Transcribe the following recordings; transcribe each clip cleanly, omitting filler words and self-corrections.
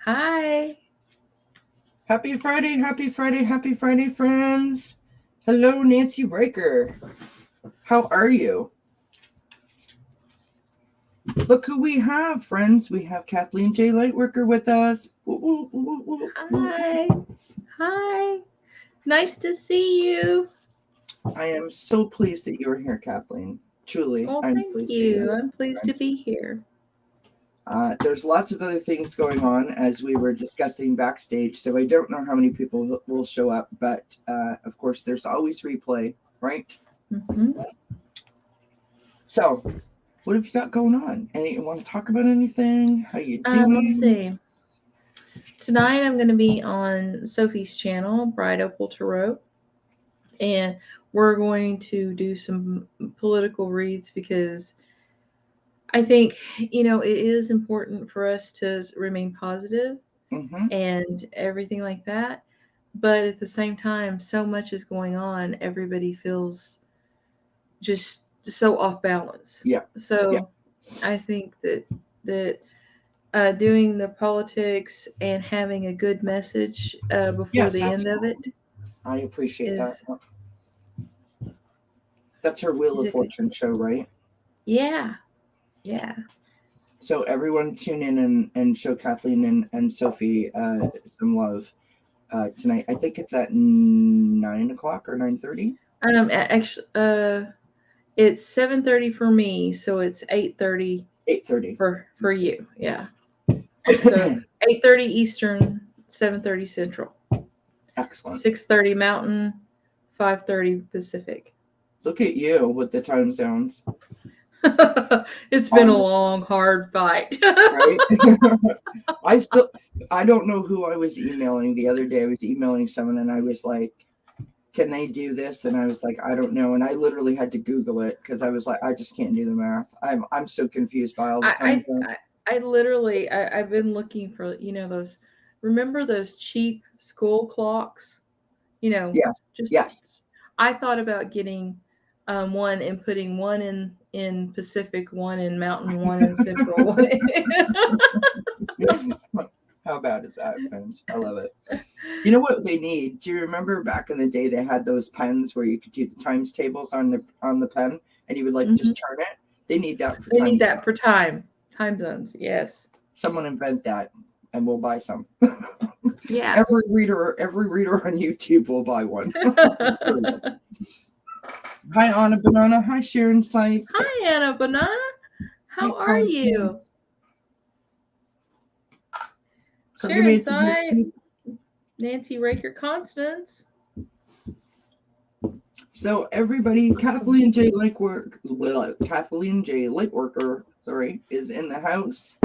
Hi. Happy Friday, friends. Hello, Nancy Riker. How are you? Look who we have, friends. We have Kathleen J. Lightworker with us. Hi. Hi. Nice to see you. I am so pleased that you're here, Kathleen. Truly, well, I'm thank pleased. you. I'm pleased to be here. There's lots of other things going on as we were discussing backstage, so I don't know how many people will show up, but of course, there's always replay, right? Mm-hmm. So, what have you got going on? You want to talk about anything? How you doing? Let's see. Tonight I'm going to be on Sophie's channel, Bride Opal Tarot, and we're going to do some political reads because I think, it is important for us to remain positive and everything like that. But at the same time, so much is going on. Everybody feels just so off balance. Yeah. So I think that doing the politics and having a good message before the end of it. I appreciate that. That's her Wheel of Fortune show, right? Yeah. Yeah. So everyone tune in and show Kathleen and Sophie some love tonight. I think it's at 9 o'clock or 9:30. Actually, it's 7:30 for me, so it's 8:30. 8:30 for you. Yeah. So 8:30 Eastern, 7:30 Central. Excellent. 6:30 Mountain, 5:30 Pacific. Look at you with the time zones. It's been a long, hard fight. Right? I don't know who I was emailing the other day. I was emailing someone and I was like, can they do this? And I was like, I don't know. And I literally had to Google it because I was like, I just can't do the math. I'm so confused by all the time. I've been looking for, remember those cheap school clocks? Yes. I thought about getting one and putting one in Pacific, one in Mountain, one in Central. How bad is that, friends? I love it. You know what they need? Do you remember back in the day they had those pens where you could do the times tables on the pen and you would just turn it? They need that for time zones. Yes. Someone invent that and we'll buy some. Yeah. Every reader on YouTube will buy one. Hi, Anna Banana. Hi, Sharon Syke. Hi, Anna Banana. How are you? Sharon Syke. Nancy Raker Constance. So everybody, Kathleen J. Lightworker, is in the house.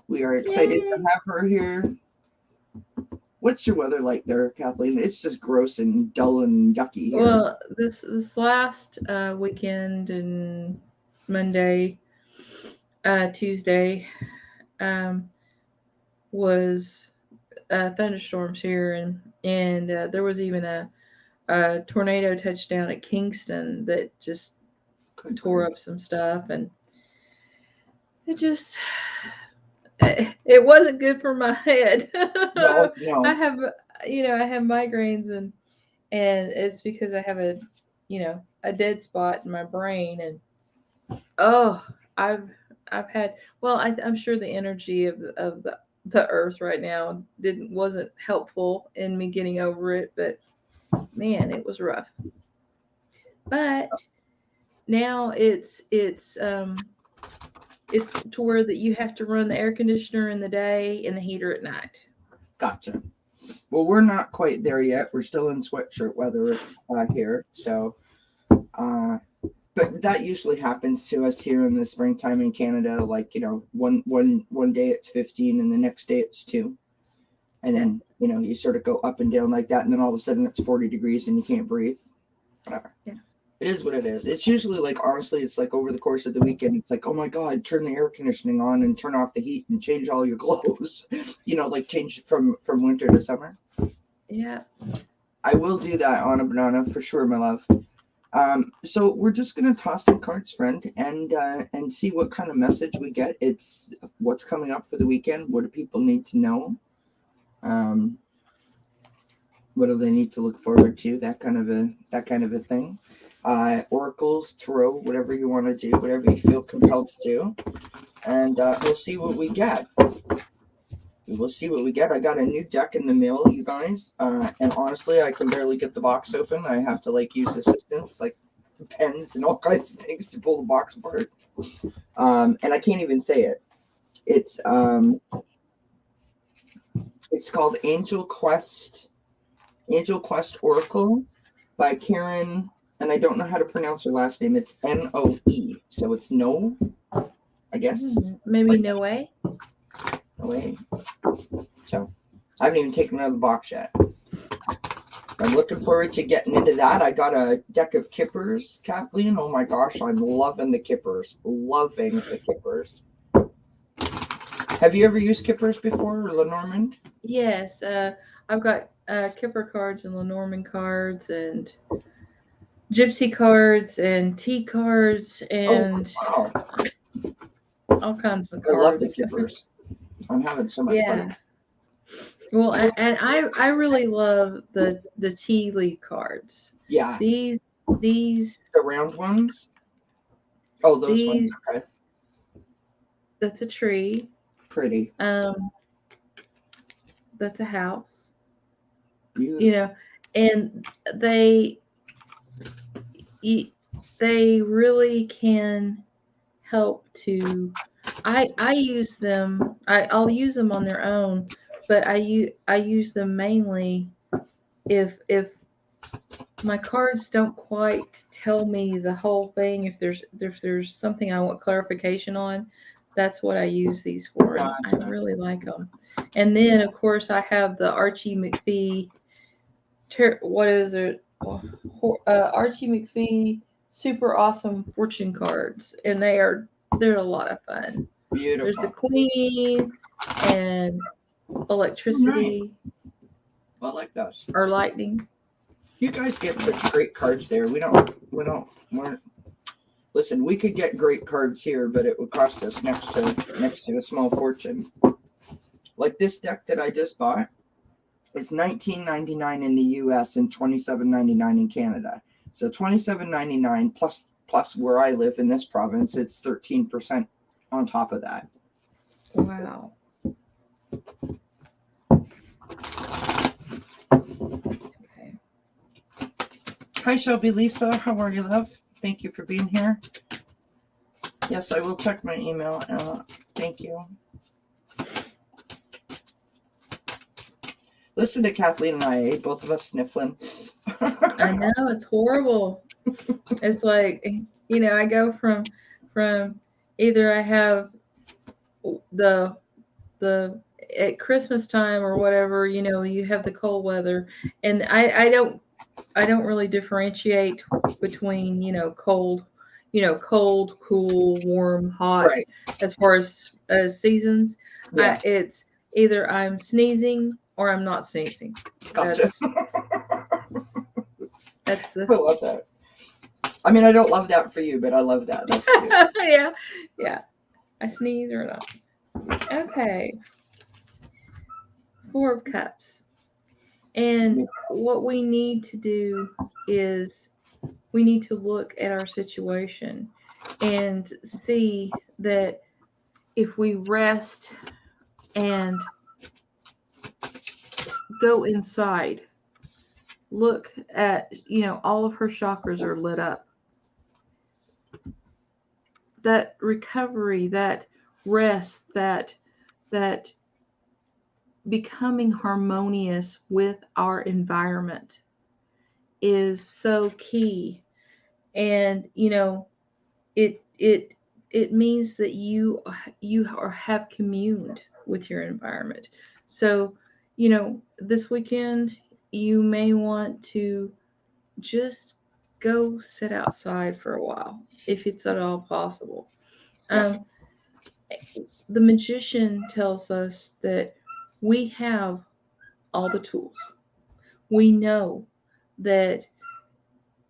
We are excited to have her here. What's your weather like there, Kathleen? It's just gross and dull and yucky here. Well, this last weekend and Monday, Tuesday, was thunderstorms here, and there was even a tornado touchdown at Kingston that just tore up some stuff, and it wasn't good for my head. No. I have migraines, and it's because I have a dead spot in my brain, and I've had, I'm sure the energy of the earth right now wasn't helpful in me getting over it, but man, it was rough. But now it's to where that you have to run the air conditioner in the day and the heater at night. Gotcha. Well, we're not quite there yet. We're still in sweatshirt weather here. So, but that usually happens to us here in the springtime in Canada. Like, one day it's 15 and the next day it's 2. And then, you sort of go up and down like that. And then all of a sudden it's 40 degrees and you can't breathe. Whatever. Yeah. It is what it is. It's usually honestly, it's over the course of the weekend. It's oh my God, turn the air conditioning on and turn off the heat and change all your clothes. Change from winter to summer. Yeah. I will do that on a banana for sure, my love. So we're just gonna toss some cards, friend, and see what kind of message we get. It's what's coming up for the weekend. What do people need to know? What do they need to look forward to? That kind of a thing. Oracles, tarot, whatever you want to do, whatever you feel compelled to do, and we'll see what we get. We'll see what we get. I got a new deck in the mail, you guys, and honestly, I can barely get the box open. I have to use assistance, like pens and all kinds of things to pull the box apart. And I can't even say it. It's called Angel Quest Oracle by Karen, and I don't know how to pronounce her last name. It's Noe, so it's no, I guess. Maybe no way. Away. So I haven't even taken it out of the box yet. I'm looking forward to getting into that. I got a deck of kippers, Kathleen. Oh my gosh, I'm loving the kippers. Loving the kippers. Have you ever used kippers before, Lenormand? Yes, I've got Kipper cards and Lenormand cards and Gypsy cards and tea cards and wow. all kinds of I cards. love the kippers. I'm having so much fun. Well, and I really love the tea leaf cards. Yeah. These the round ones. Oh, those ones. Okay. That's a tree. Pretty. That's a house. Beautiful. You know, and they really can help to. I use them. I'll use them on their own, but I use them mainly if my cards don't quite tell me the whole thing. If there's something I want clarification on, that's what I use these for. Gotcha. I really like them. And then of course I have the Archie McPhee. What is it? Archie McPhee super awesome fortune cards, and they're a lot of fun. Beautiful. There's the Queen and electricity. I like those. Or lightning. You guys get such great cards there. Listen, we could get great cards here, but it would cost us next to a small fortune. Like this deck that I just bought is $19.99 in the US and $27.99 in Canada. So $27.99 plus where I live in this province, it's 13% on top of that. Wow. Okay. Hi, Shelby Lisa. How are you, love? Thank you for being here. Yes, I will check my email. Thank you. Listen to Kathleen and I, both of us sniffling. I know, it's horrible. It's like, I go from either I have the at Christmas time or whatever, you have the cold weather, and I don't really differentiate between, cold, cool, warm, hot, right. As far as seasons. Yeah. It's either I'm sneezing or I'm not sneezing. Gotcha. That's the. I love that. I mean, I don't love that for you, but I love that. That's good. Yeah. I sneeze or not. Okay. 4 of Cups. And what we need to do is we need to look at our situation and see that if we rest and go inside, look at, all of her chakras are lit up. That recovery, that rest, that becoming harmonious with our environment is so key. And it means that you have communed with your environment. So this weekend you may want to just go sit outside for a while if it's at all possible. Yes. The magician tells us that we have all the tools. We know that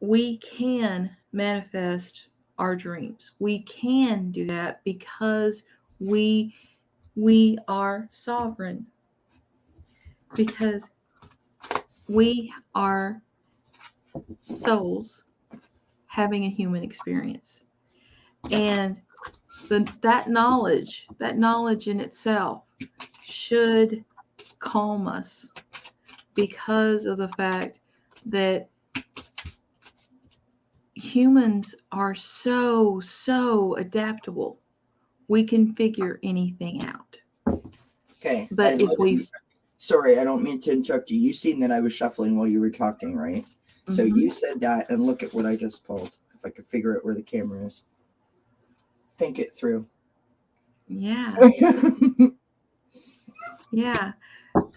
we can manifest our dreams. We can do that because we are sovereign, because we are souls having a human experience. And that knowledge in itself should calm us, because of the fact that humans are so adaptable. We can figure anything out. Okay. But if we Sorry, I don't mean to interrupt you. You seen that I was shuffling while you were talking, right? So you said that, and look at what I just pulled. If I could figure out where the camera is. Think it through. Yeah. Yeah.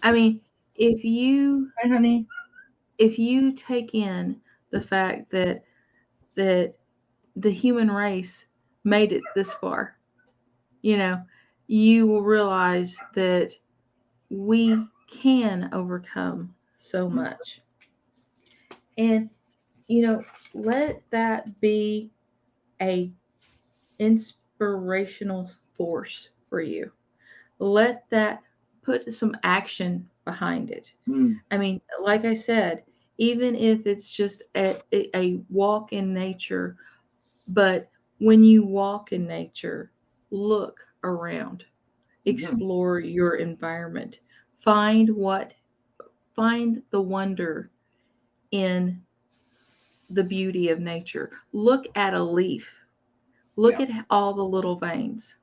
I mean, if you Hi, honey. if you take in the fact that the human race made it this far, you will realize that we can overcome so much. And let that be a inspirational force for you. Let that put some action behind it. I mean, like I said, even if it's just a walk in nature, but when you walk in nature, look around, explore your environment, find the wonder in the beauty of nature. Look at a leaf. Look at all the little veins.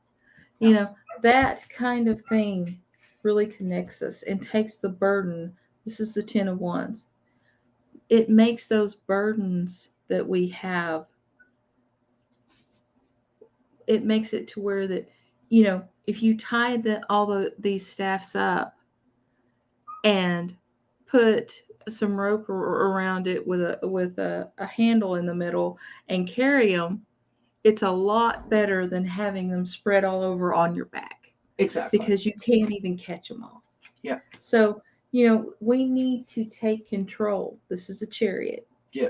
That kind of thing really connects us and takes the burden. This is the 10 of Wands. It makes those burdens that we have, it makes it to where that, if you tie these staffs up and put some rope around it with a handle in the middle and carry them, it's a lot better than having them spread all over on your back. Exactly. Because you can't even catch them all. Yeah. So, we need to take control. This is a Chariot. Yeah.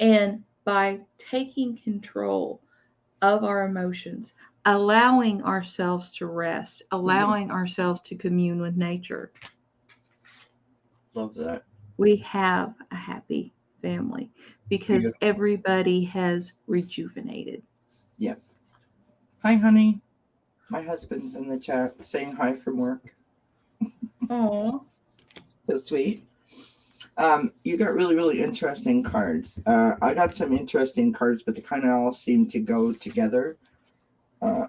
And by taking control of our emotions, allowing ourselves to rest, allowing ourselves to commune with nature. Love that. We have a happy family because everybody has rejuvenated. Yeah. Hi, honey. My husband's in the chat saying hi from work. Aww. So sweet. You got really, really interesting cards. I got some interesting cards, but they kind of all seem to go together,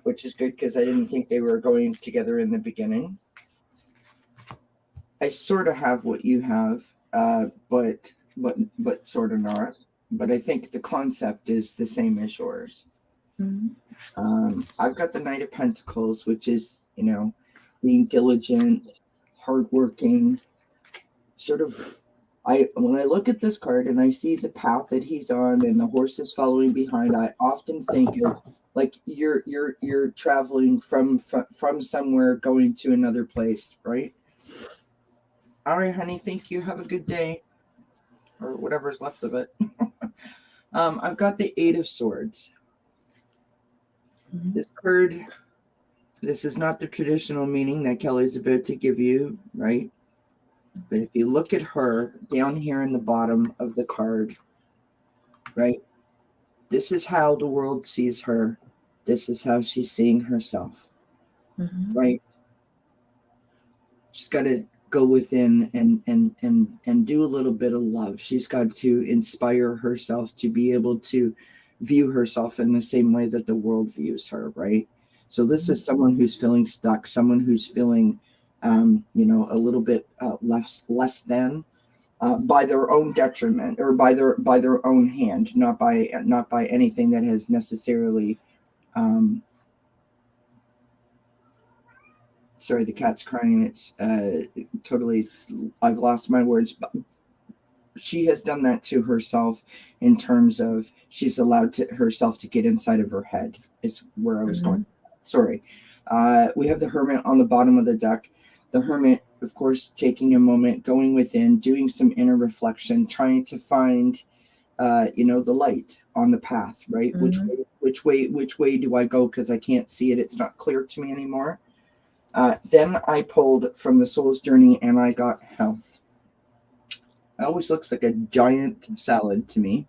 which is good because I didn't think they were going together in the beginning. I sort of have what you have, but sort of not. But I think the concept is the same as yours. I've got the Knight of Pentacles, which is, being diligent, hardworking, sort of. When I look at this card and I see the path that he's on and the horse is following behind, I often think of like you're traveling from somewhere going to another place, right? All right, honey. Thank you. Have a good day, or whatever's left of it. I've got the Eight of Swords. This card, this is not the traditional meaning that Kelly's about to give you, right? But if you look at her down here in the bottom of the card, right? This is how the world sees her. This is how she's seeing herself, right? She's got to go within and do a little bit of love. She's got to inspire herself to be able to view herself in the same way that the world views her, right? So this is someone who's feeling stuck, someone who's feeling, a little bit less than by their own detriment or by their own hand, not by anything that has necessarily. Sorry, the cat's crying. It's totally. I've lost my words. But she has done that to herself in terms of she's allowed herself to get inside of her head. Is where I was going. Sorry. We have the Hermit on the bottom of the deck. The Hermit, of course, taking a moment, going within, doing some inner reflection, trying to find the light on the path, right? Mhm. Which way do I go? Because I can't see it. It's not clear to me anymore. Then I pulled from the soul's journey and I got health. It always looks like a giant salad to me.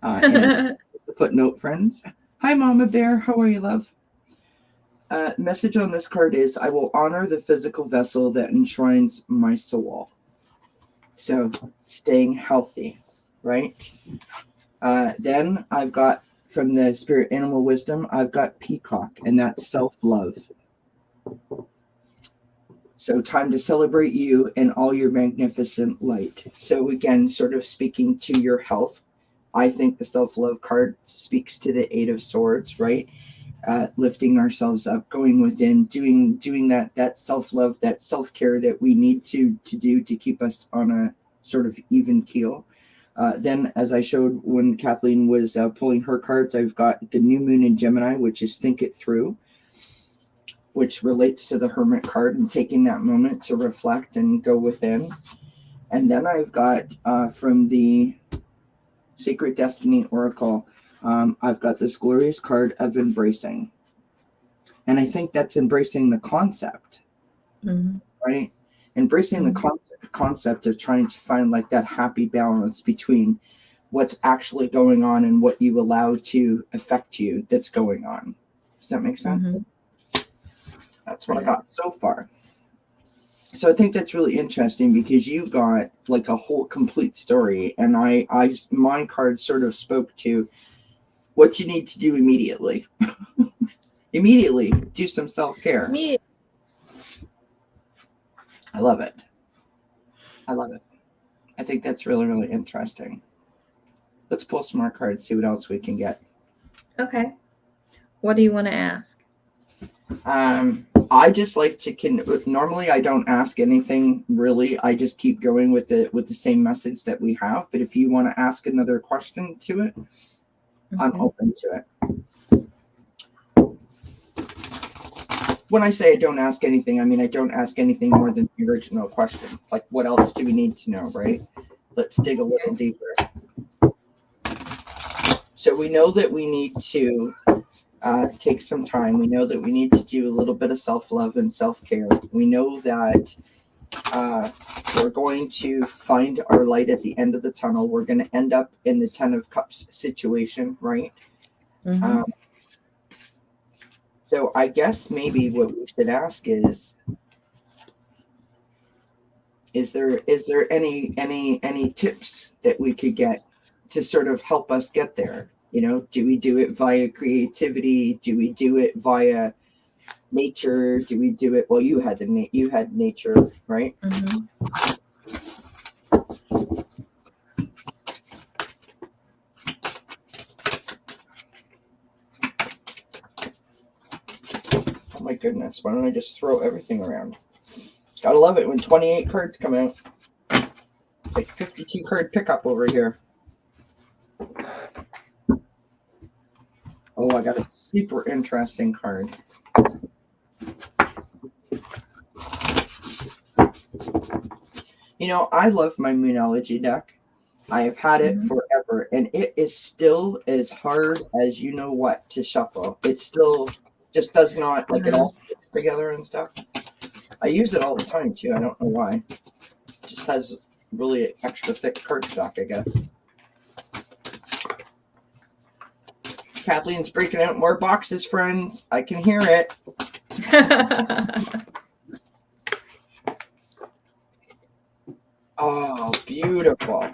And the footnote, friends. Hi, Mama Bear. How are you, love? Message on this card is, I will honor the physical vessel that enshrines my soul. So staying healthy, right? Then I've got, from the spirit animal wisdom, I've got peacock, and that's self-love. So time to celebrate you and all your magnificent light. So again, sort of speaking to your health, I think the self-love card speaks to the Eight of Swords, right? Lifting ourselves up, going within, doing that self-love, that self-care that we need to do to keep us on a sort of even keel. Then, as I showed when Kathleen was pulling her cards, I've got the new moon in Gemini, which is think it through, which relates to the Hermit card and taking that moment to reflect and go within. And then I've got from the Sacred Destiny Oracle, I've got this glorious card of embracing. And I think that's embracing the concept, right? Embracing the concept of trying to find like that happy balance between what's actually going on and what you allow to affect you that's going on. Does that make sense? That's what I got so far. So I think that's really interesting because you got like a whole complete story, and my card sort of spoke to what you need to do immediately. Immediately do some self-care. I love it. I love it. I think that's really, really interesting. Let's pull some more cards, see what else we can get. Okay. What do you want to ask? I just like to normally I don't ask anything really. I just keep going with the same message that we have. But if you want to ask another question to it, I'm open to it. When I say I don't ask anything, I mean I don't ask anything more than the original question. Like, what else do we need to know, right? Let's dig a little deeper. So we know that we need to take some time. We know that we need to do a little bit of self-love and self-care. We know that we're going to find our light at the end of the tunnel. We're going to end up in the 10 of Cups situation, right? So I guess maybe what we should ask is there any tips that we could get to sort of help us get there? You know, do we do it via creativity? Do we do it via nature? Do we do it? Well, you had nature, right? Oh my goodness! Why don't I just throw everything around? Gotta love it when 28 cards come out. It's like 52 card pickup over here. Oh, I got a super interesting card. You know, I love my Moonology deck. I have had it forever, and it is still as hard as you know what to shuffle. It still just does not, like, it all sticks together and stuff. I use it all the time, too. I don't know why. It just has really extra thick cardstock, I guess. Kathleen's breaking out more boxes, friends. I can hear it. Oh, beautiful.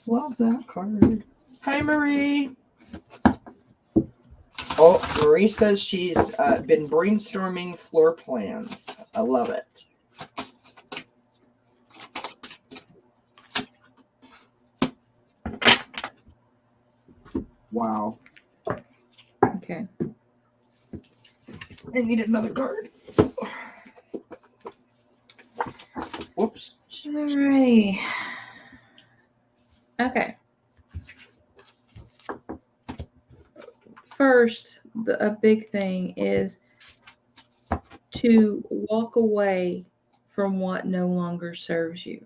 Love that card. Hi, Marie. Oh, Marie says she's been brainstorming floor plans. I love it. Wow. Okay. I need another card. Whoops. All right. Okay. First, a big thing is to walk away from what no longer serves you.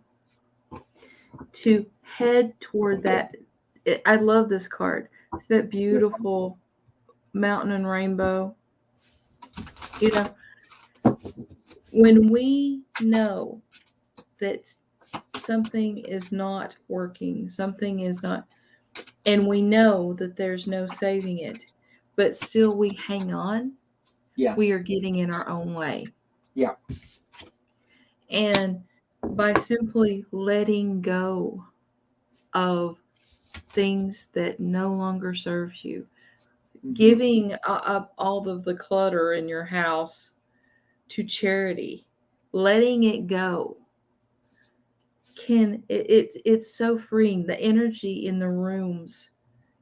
To head toward that. I love this card. That beautiful mountain and rainbow. You know, when we know that something is not working, something is not, and we know that there's no saving it, but still we hang on, Yes. we are getting in our own way. Yeah. And by simply letting go of things that no longer serves you, giving up all of the clutter in your house to charity, letting it go, it's so freeing. The energy in the rooms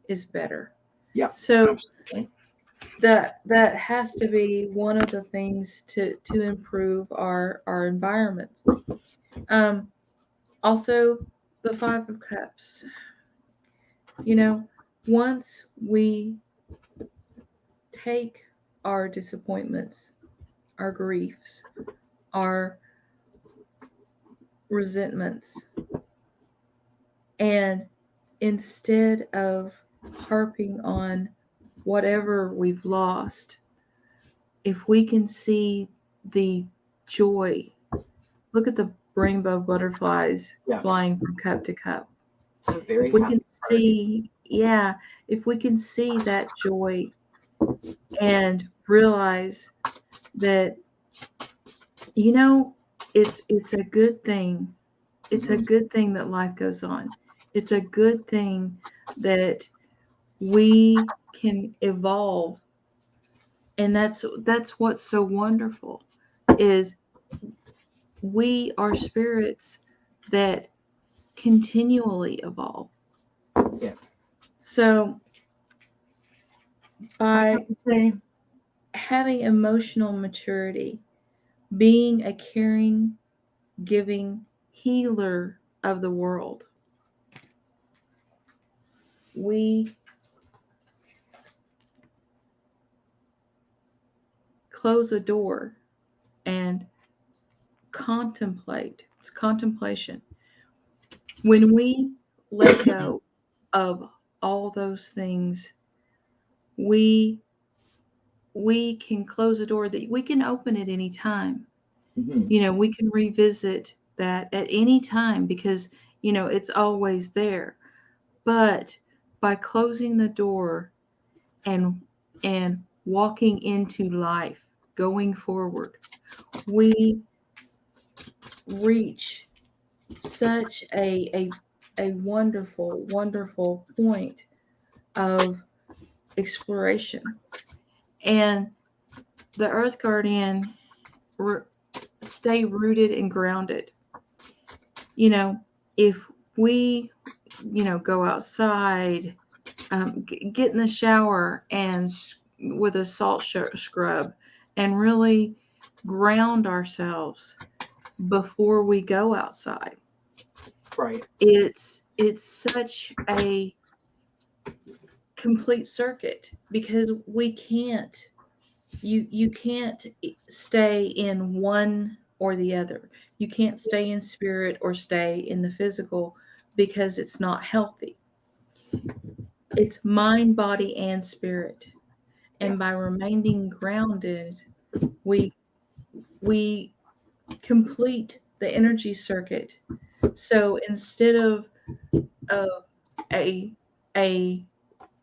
is better. Yeah. So Absolutely. that has to be one of the things to improve our environments. Also, the Five of Cups. You know, once we take our disappointments, our griefs, our resentments, and instead of harping on whatever we've lost, if we can see the joy, look at the rainbow butterflies flying from cup to cup. It's a very If we happy can card. see, if we can see that joy and realize that, you know, it's a good thing. It's a good thing that life goes on. It's a good thing that we can evolve. And that's what's so wonderful, is we are spirits that continually evolve. Yeah. So by having emotional maturity, being a caring, giving healer of the world, we close a door and contemplate. It's contemplation. When we let go of all those things, we can close a door that we can open at any time. You know, we can revisit that at any time because, you know, it's always there. But by closing the door and walking into life, going forward, we reach such a wonderful, wonderful point of exploration. And the Earth Guardian, stay rooted and grounded. You know, if we, you know, go outside, get in the shower and with a salt scrub and really ground ourselves before we go outside. Right. It's such a complete circuit because we can't, you can't stay in one or the other. You can't stay in spirit or stay in the physical because it's not healthy. It's mind, body, and spirit. And by remaining grounded, we complete the energy circuit. So instead of a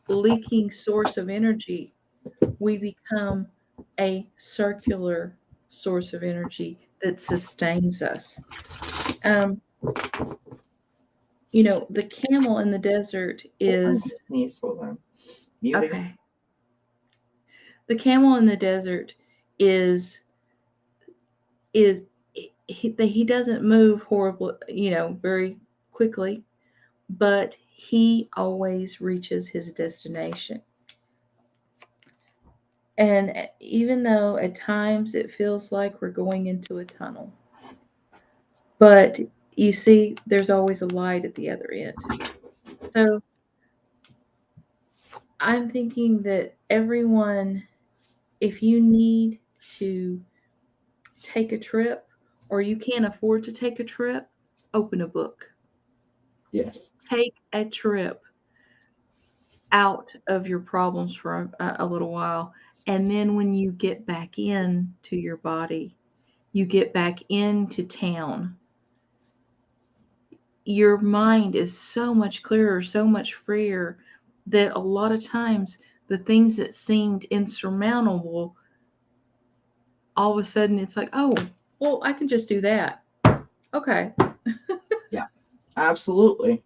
leaking source of energy, we become a circular source of energy that sustains us. You know, the camel in the desert is Hold on. Muting. okay. The camel in the desert is he doesn't move horribly, you know, very quickly, but he always reaches his destination. And even though at times it feels like we're going into a tunnel, but you see, there's always a light at the other end. So I'm thinking that everyone, if you need to take a trip or you can't afford to take a trip, open a book. Yes. Take a trip out of your problems for a little while. And then when you get back in to your body, you get back into town, your mind is so much clearer, so much freer, that a lot of times the things that seemed insurmountable, all of a sudden it's like, oh, well, I can just do that. Okay. Yeah, absolutely.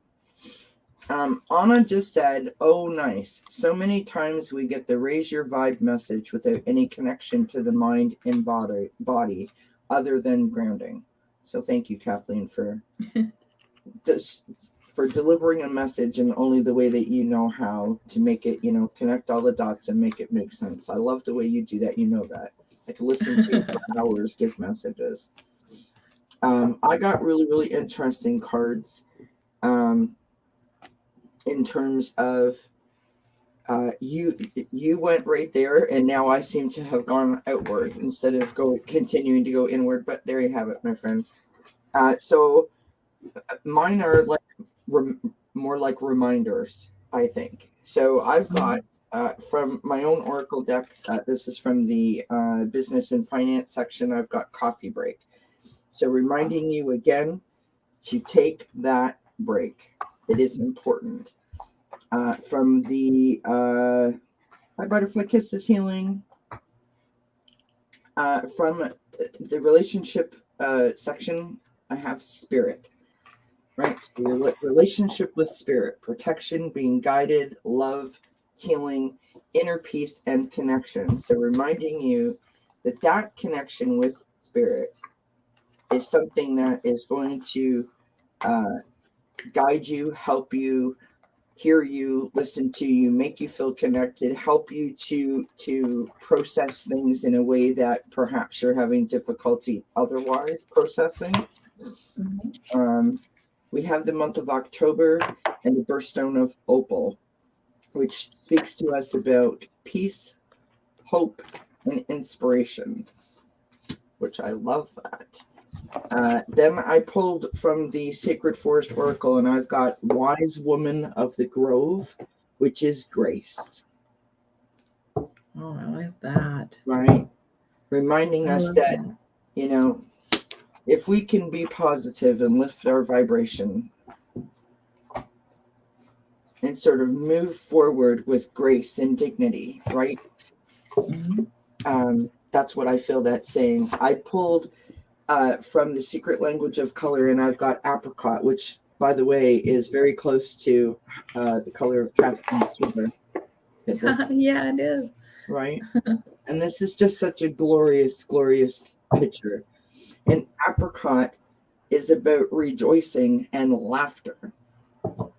Anna just said, oh, nice. So many times we get the raise your vibe message without any connection to the mind and body other than grounding. So thank you, Kathleen, for delivering a message in only the way that you know how to make it, connect all the dots and make it make sense. I love the way you do that. You know that. I can listen to you for hours, give messages. I got really, really interesting cards. In terms of you went right there, and now I seem to have gone outward instead of continuing to go inward. But there you have it, my friends. So mine are like more like reminders, I think. So I've got from my own Oracle deck. This is from the business and finance section. I've got coffee break. So reminding you again to take that break. It is important. From the My Butterfly Kisses Healing. From the relationship section, I have spirit. Right? So your relationship with spirit, protection, being guided, love, healing, inner peace, and connection. So reminding you that that connection with spirit is something that is going to guide you, help you, hear you, listen to you, make you feel connected, help you to process things in a way that perhaps you're having difficulty otherwise processing. We have the month of October and the birthstone of Opal, which speaks to us about peace, hope, and inspiration, which I love that. Then I pulled from the Sacred Forest Oracle, and I've got Wise Woman of the Grove, which is Grace. Oh, I like that. Right? Reminding us that, if we can be positive and lift our vibration and sort of move forward with grace and dignity, right? That's what I feel that's saying. I pulled from the Secret Language of Color, and I've got apricot, which, by the way, is very close to the color of Kathleen's sweater. Yeah, it is. Right? And this is just such a glorious, glorious picture. And apricot is about rejoicing and laughter. Come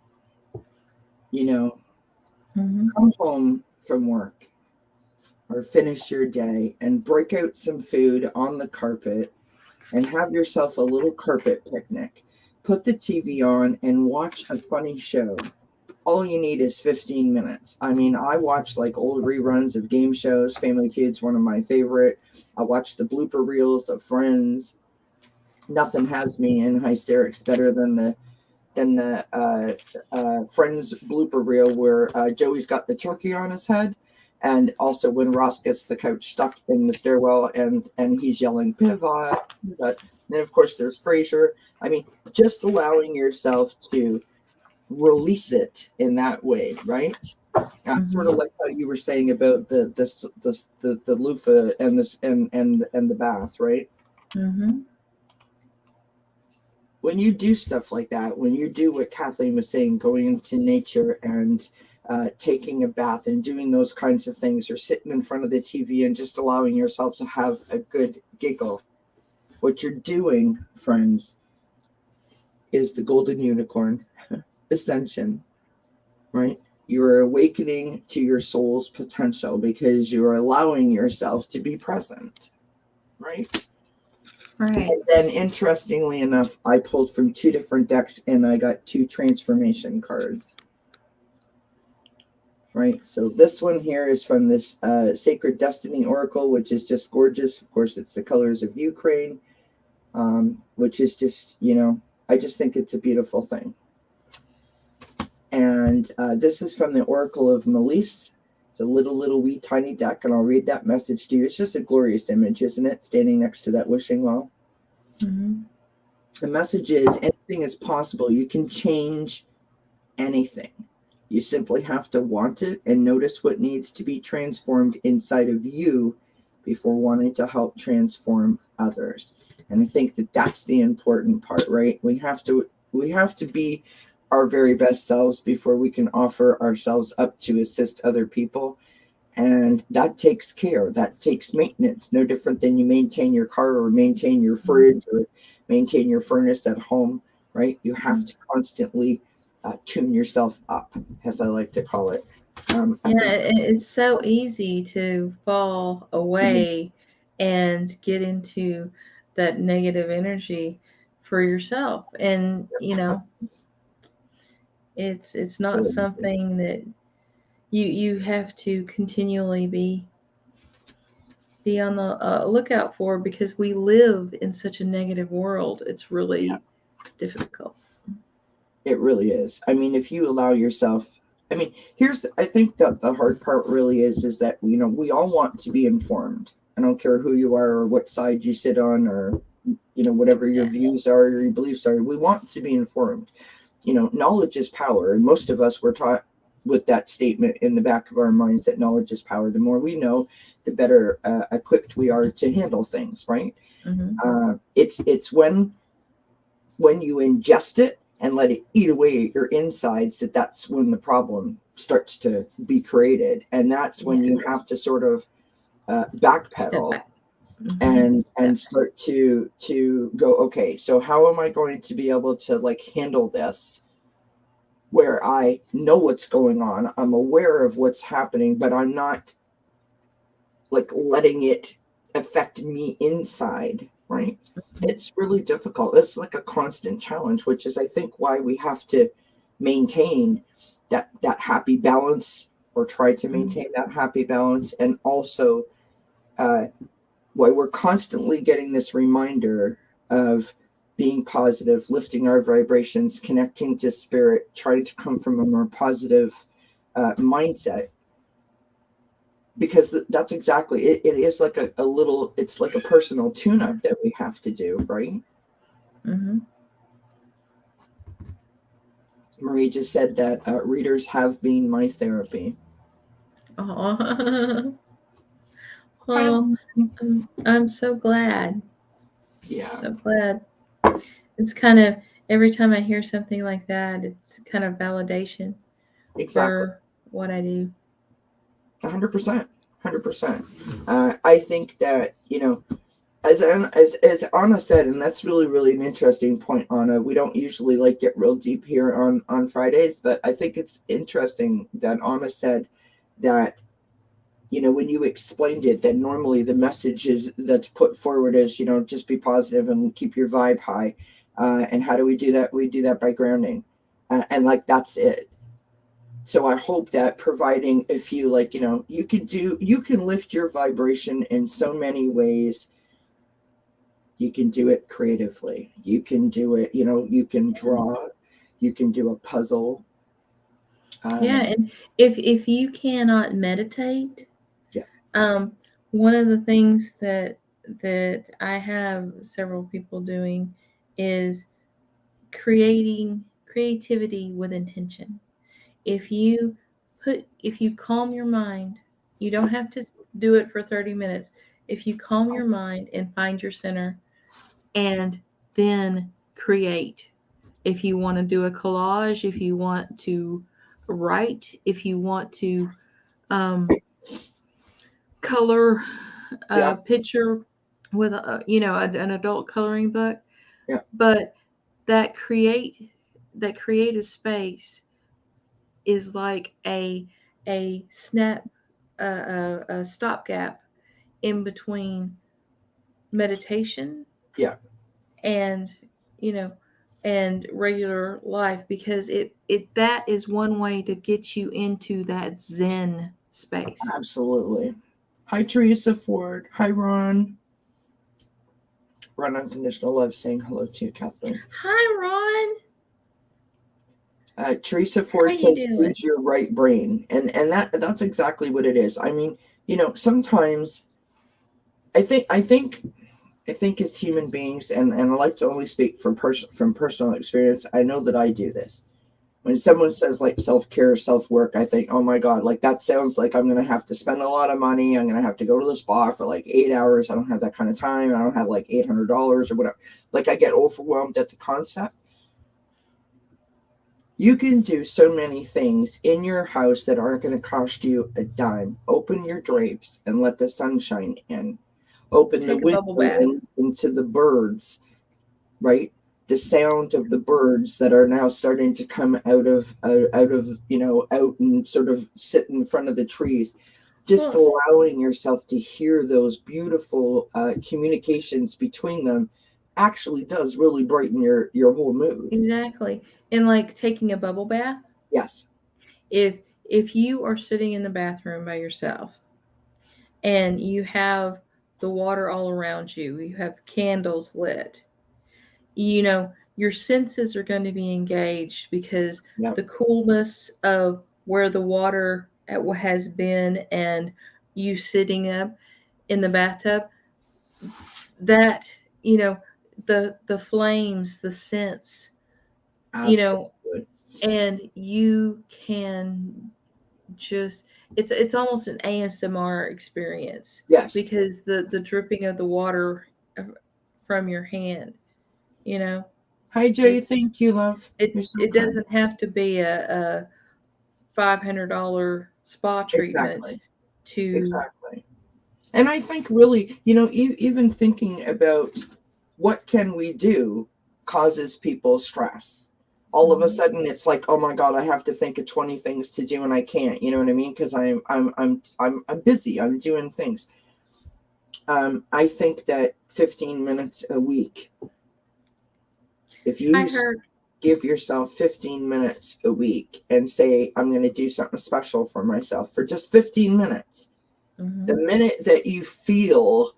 home from work or finish your day and break out some food on the carpet and have yourself a little carpet picnic. Put the TV on and watch a funny show. All you need is 15 minutes. I mean, I watch like old reruns of game shows. Family Feud's one of my favorite. I watch the blooper reels of Friends. Nothing has me in hysterics better than the Friends blooper reel where Joey's got the turkey on his head, and also when Ross gets the couch stuck in the stairwell and he's yelling pivot. But then of course there's Frasier. I mean, just allowing yourself to release it in that way, right? Sort of like how you were saying about the loofah and this and the bath, right? When you do stuff like that, when you do what Kathleen was saying, going into nature and taking a bath and doing those kinds of things, or sitting in front of the TV and just allowing yourself to have a good giggle, what you're doing, friends, is the golden unicorn ascension, right? You're awakening to your soul's potential because you're allowing yourself to be present, right? Right. And then, interestingly enough, I pulled from two different decks and I got two transformation cards. Right, so this one here is from this Sacred Destiny Oracle, which is just gorgeous. Of course, it's the colors of Ukraine, which is just, I just think it's a beautiful thing. And this is from the Oracle of Melisse. It's a little wee tiny deck, and I'll read that message to you. It's just a glorious image, isn't it? Standing next to that wishing well. Mm-hmm. The message is anything is possible. You can change anything. You simply have to want it and notice what needs to be transformed inside of you before wanting to help transform others. And I think that that's the important part, right? We have to be our very best selves before we can offer ourselves up to assist other people. And that takes care, that takes maintenance, no different than you maintain your car or maintain your fridge or maintain your furnace at home, right? You have to constantly tune yourself up, as I like to call it. It's so easy to fall away and get into that negative energy for yourself. And, it's not something that you have to continually be on the lookout for, because we live in such a negative world. It's really difficult. It really is. I mean, if you allow yourself, I think that the hard part really is that, we all want to be informed. I don't care who you are or what side you sit on or, whatever your views are or your beliefs are. We want to be informed. Knowledge is power. And most of us were taught with that statement in the back of our minds that knowledge is power. The more we know, the better equipped we are to handle things, right? Mm-hmm. It's when you ingest it and let it eat away at your insides that's when the problem starts to be created. And that's when you have to sort of backpedal and start to go, okay, so how am I going to be able to handle this where I know what's going on, I'm aware of what's happening, but I'm not letting it affect me inside, right? It's really difficult. It's like a constant challenge, which is, I think, why we have to maintain that happy balance, or try to maintain that happy balance. And also why we're constantly getting this reminder of being positive, lifting our vibrations, connecting to spirit, trying to come from a more positive mindset. Because that's exactly it. It is like a little, it's like a personal tune-up that we have to do, right? Mm-hmm. Marie just said that readers have been my therapy. Oh, well, I'm so glad. Yeah. So glad. It's kind of, every time I hear something like that, it's kind of validation for what I do. 100%. 100%. I think that, as Anna said, and that's really an interesting point, Anna. We don't usually get real deep here on Fridays, but I think it's interesting that Anna said that, when you explained it, that normally the message that's put forward is, just be positive and keep your vibe high. And how do we do that? We do that by grounding, and that's it. So I hope that providing a few, you can lift your vibration in so many ways. You can do it creatively. You can do it, you can draw, you can do a puzzle. And if you cannot meditate, one of the things that I have several people doing is creativity with intention. If you calm your mind, you don't have to do it for 30 minutes. If you calm your mind and find your center, and then create. If you want to do a collage, if you want to write, if you want to color a picture with an adult coloring book, but that creative space is like a snap, a stopgap in between meditation and and regular life, because it that is one way to get you into that Zen space. Absolutely. Hi, Teresa Ford. Hi, Ron. Ron Unconditional Love saying hello to you, Kathleen. Hi, Ron. Teresa How Ford you says, doing? use your right brain. And that's exactly what it is. I mean, sometimes I think as human beings, and I like to only speak from personal experience. I know that I do this. When someone says like self-care, self-work, I think, oh my God, like that sounds like I'm going to have to spend a lot of money. I'm going to have to go to the spa for like 8 hours. I don't have that kind of time. I don't have like $800 or whatever. Like I get overwhelmed at the concept. You can do so many things in your house that aren't going to cost you a dime. Open your drapes and let the sunshine in. Open the Take a window bubble bath. and listen to the birds, right? The sound of the birds that are now starting to come out and sort of sit in front of the trees. Just Well, allowing yourself to hear those beautiful communications between them actually does really brighten your whole mood. exactly. And like taking a bubble bath, Yes. if if you are sitting in the bathroom by yourself and you have the water all around you, you have candles lit, your senses are going to be engaged because Yep. the coolness of where the water has been and you sitting up in the bathtub, that, you know, the flames, the scents, you know, Absolutely. and you can just it's almost an ASMR experience Yes. because the dripping of the water uh, from your hand, you know, Hi, Jay. it's Thank you, love. it You're so it kind. doesn't have to be a $500 spa treatment Exactly. to Exactly. And I think really, even thinking about what can we do causes people stress. All of a Mhm. sudden, it's like, oh my God, I have to think of 20 things to do and I can't. You know what I mean? Because I'm busy. I'm doing things. I think that 15 minutes a week, if I you heard. give yourself 15 minutes a week and say, I'm going to do something special for myself for just 15 minutes, the Mhm. minute that you feel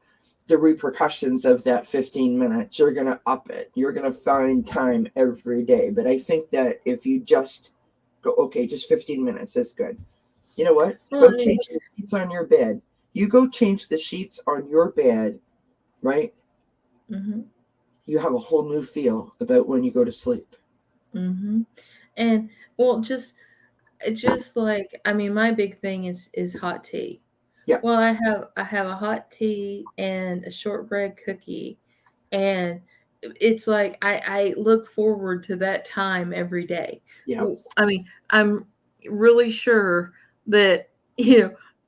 the repercussions of that 15 minutes, you're going to up it. You're going to find time every day. But I think that if you just go, okay, just 15 minutes, that's good. You know what? Well, Go change the sheets on your bed. You go change the sheets on your bed, right? mhm. You have a whole new feel about when you go to sleep. Mhm. And well, just like, I mean, my big thing is hot tea. Yeah, Well, I have a hot tea and a shortbread cookie, and it's like I look forward to that time every day. yeah, I mean, I'm really sure that,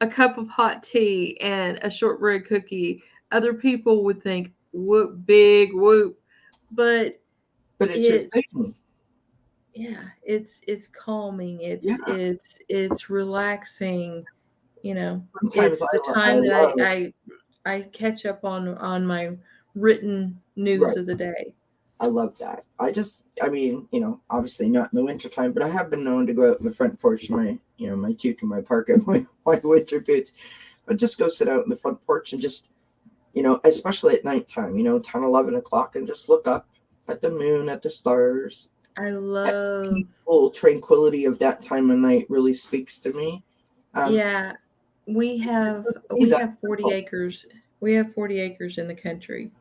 a cup of hot tea and a shortbread cookie, other people would think whoop, big whoop, but but it's your it's thing. yeah, it's calming. Yeah, It's relaxing. You know, sometimes it's the I time that love, I catch up on my written news right. of the day. I love that. I mean, obviously not in the wintertime, but I have been known to go out in the front porch of my toque and my parka and my winter boots. But just go sit out in the front porch and just, especially at nighttime, 10, 11 o'clock, and just look up at the moon, at the stars. I That love, peaceful tranquility of that time of night really speaks to me. Um, yeah, we it just have doesn't be we that have 40 simple. acres. We have 40 acres in the country,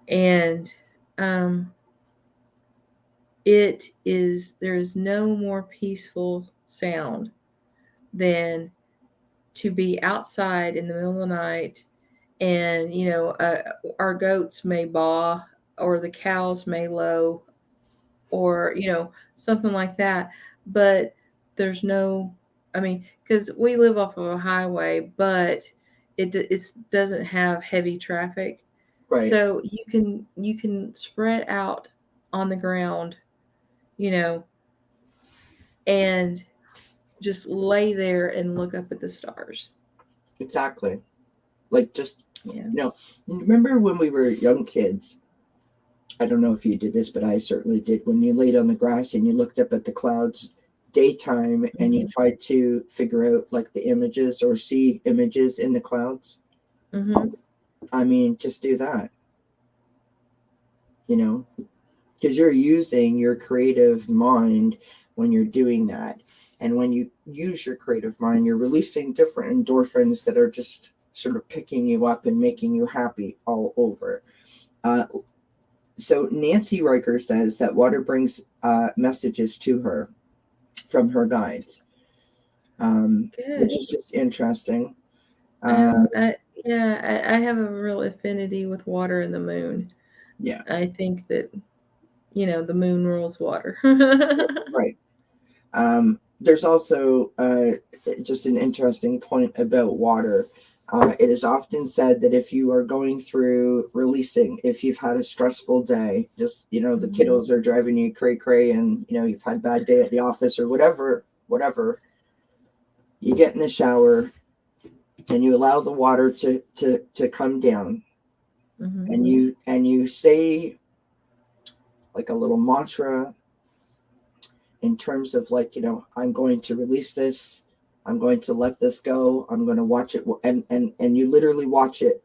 and um there is no more peaceful sound than to be outside in the middle of the night, and our goats may baa or the cows may low, or something like that, but there's no, I mean, because we live off of a highway, but it doesn't have heavy traffic, Right. so you can spread out on the ground, you know and just lay there and look up at the stars. Exactly. Like just, Yeah. remember when we were young kids? I don't know if you did this, but I certainly did. When you laid on the grass and you looked up at the clouds daytime and you Hmm. tried to figure out like the images or see images in the clouds. Hmm. I mean, just do that, you know, because you're using your creative mind when you're doing that. And when you use your creative mind, you're releasing different endorphins that are just sort of picking you up and making you happy all over. So Nancy Riker says that water brings messages to her from her guides, which is just interesting. I have a real affinity with water and the moon. Yeah. I think that, the moon rules water. Right. There's also just an interesting point about water. It is often said that if you are going through releasing, if you've had a stressful day, just, the kiddos are driving you cray cray and, you've had a bad day at the office or whatever, you get in the shower and you allow the water to come down, and you say like a little mantra in terms of like, I'm going to release this. I'm going to let this go. I'm going to watch it. And you literally watch it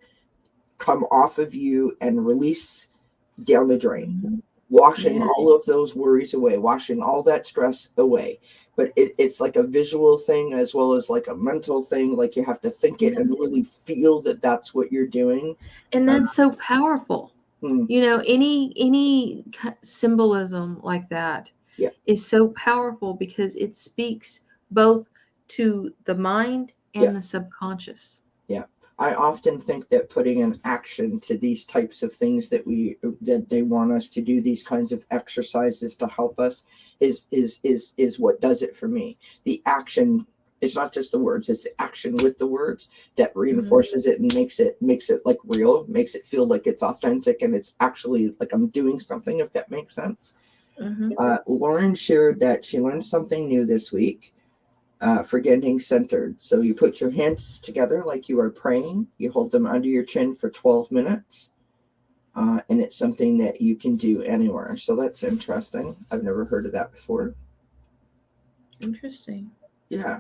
come off of you and release down the drain, washing all of those worries away, washing all that stress away. But it's like a visual thing as well as like a mental thing. Like you have to think it and really feel that that's what you're doing. And that's so powerful. Any symbolism like that is so powerful because it speaks both to the mind and the subconscious. Yeah. I often think that putting an action to these types of things that they want us to do, these kinds of exercises to help us, is what does it for me. The action, it's not just the words, it's the action with the words that reinforces it and makes it like real, makes it feel like it's authentic and it's actually like I'm doing something, if that makes sense. Lauren shared that she learned something new this week. For getting centered. So you put your hands together like you are praying. You hold them under your chin for 12 minutes. And it's something that you can do anywhere. So that's interesting. I've never heard of that before. Interesting. Yeah.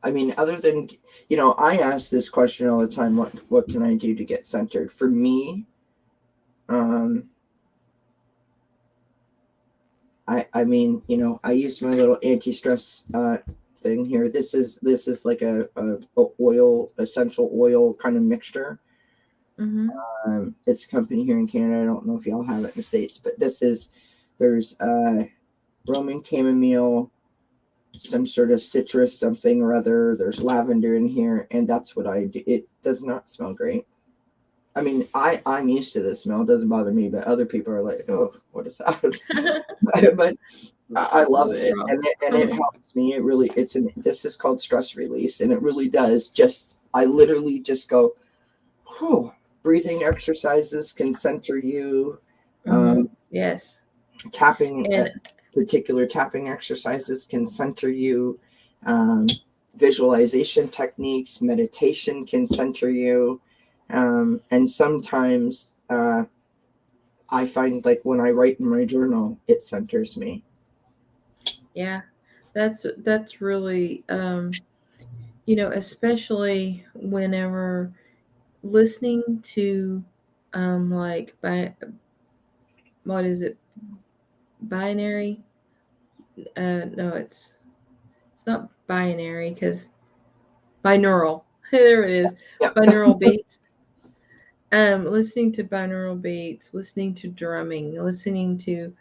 I mean, other than, I ask this question all the time, what can I do to get centered? For me, I mean, I used my little anti-stress thing here. This is like a essential oil kind of mixture. It's a company here in Canada. I don't know if y'all have it in the States, but there's Roman chamomile, some sort of citrus something or other. There's lavender in here, and that's what I do. It does not smell great. I mean, I'm used to the smell. It doesn't bother me, but other people are like, oh, what is that? But I love it. And it helps me. This is called stress release. And it really does. I literally just go, whew. Breathing exercises can center you. Yes. Particular tapping exercises can center you. Visualization techniques, meditation can center you. And sometimes I find like when I write in my journal, it centers me. Yeah, that's really, especially whenever listening to, what is it? Binary? No, it's not binary because binaural. There it is. Yep. Binaural beats. Listening to binaural beats, listening to drumming, listening to